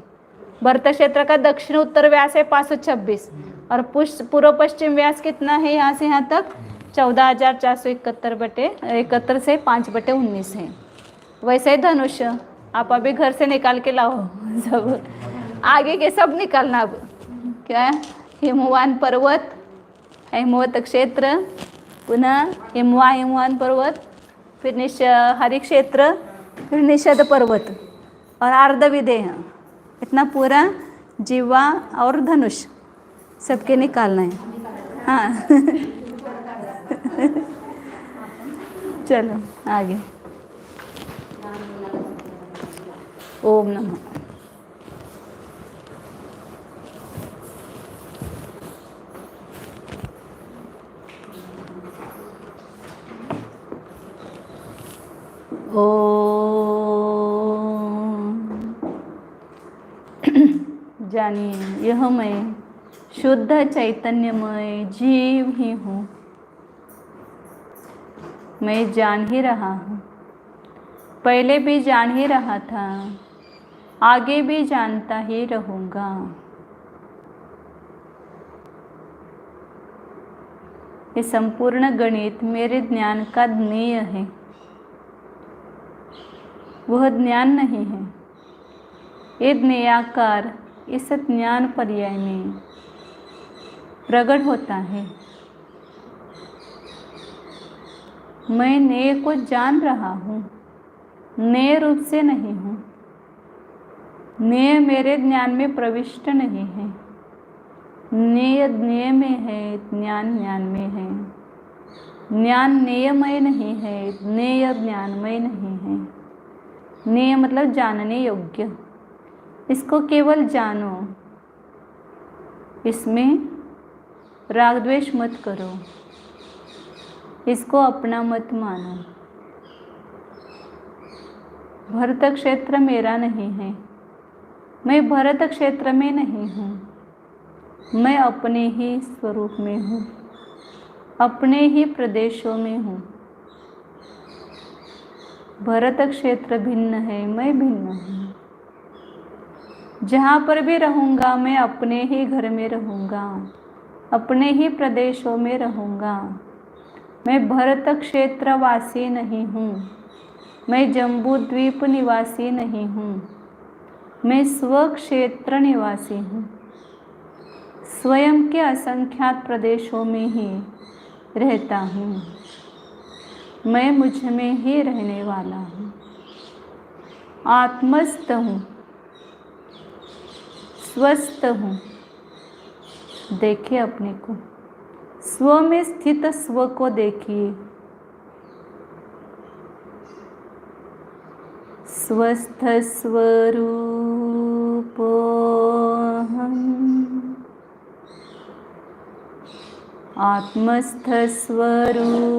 भरत क्षेत्र का दक्षिण उत्तर व्यास है 526 और पूर्व पश्चिम व्यास कितना है यहाँ से यहाँ तक? 14,471 से 5/19 है। वैसे ही धनुष आप अभी घर से निकाल के लाओ, सब आगे के सब निकालना। अब क्या? हिमवान पर्वत, हिमवत क्षेत्र, पुनः हिमवान पर्वत, फिर हरि क्षेत्र, फिर निषद पर्वत और आर्धविदेह, इतना पूरा जीवा और धनुष सबके निकालना है। हाँ चलो आगे। ओम नमः। जानिए यह मैं शुद्ध चैतन्यमय जीव ही हूँ। मैं जान ही रहा हूँ, पहले भी जान ही रहा था, आगे भी जानता ही रहूँगा। ये संपूर्ण गणित मेरे ज्ञान का ज्ञेय है, वह ज्ञान नहीं है। ये ज्ञेयाकार इस ज्ञान पर्याय में प्रकट होता है। मैं नेय को जान रहा हूँ, नेय रूप से नहीं हूँ। नेय मेरे ज्ञान में प्रविष्ट नहीं है। नेय ज्ञेय में है, ज्ञान ज्ञान में है। ज्ञान नेयमय नहीं है, ज्ञेय ज्ञानमय नहीं है। नेय मतलब जानने योग्य, इसको केवल जानो, इसमें राग द्वेष मत करो, इसको अपना मत मानो। भरत क्षेत्र मेरा नहीं है, मैं भरत क्षेत्र में नहीं हूँ। मैं अपने ही स्वरूप में हूँ, अपने ही प्रदेशों में हूँ। भरत क्षेत्र भिन्न है, मैं भिन्न हूँ। जहाँ पर भी रहूँगा मैं अपने ही घर में रहूँगा, अपने ही प्रदेशों में रहूँगा। मैं भरत क्षेत्र वासी नहीं हूँ, मैं जम्बू द्वीप निवासी नहीं हूँ। मैं स्वक्षेत्र निवासी हूँ, स्वयं के असंख्यात प्रदेशों में ही रहता हूँ। मैं मुझ में ही रहने वाला हूँ, आत्मस्थ हूँ, स्वस्थ हूँ। देखिए अपने को, स्व में स्थित स्व को देखिए। स्वस्थ स्वरूपोऽहम्, आत्मस्थ स्वरूपोऽहम्,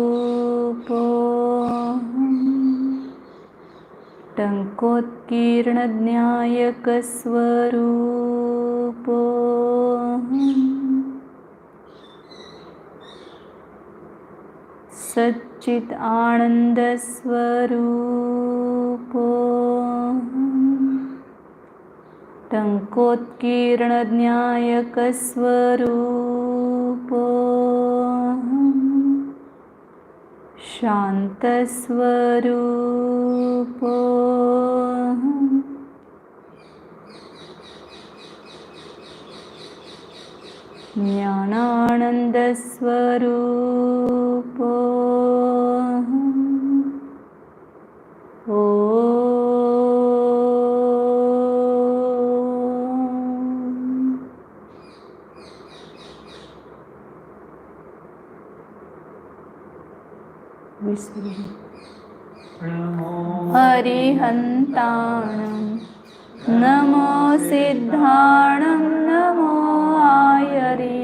टङ्कोत्कीर्ण ज्ञायक स्वरूपोऽहम्, सच्चित आनंद स्वरूपोऽहम्, टङ्कोत्कीर्ण ज्ञायक स्वरूपोऽहम्, शांत स्वरूपोऽहम्, ज्ञानानंद स्वरूपोऽहम्। अरिहन्ताणं नमो सिद्धाणं नमो आयर्ये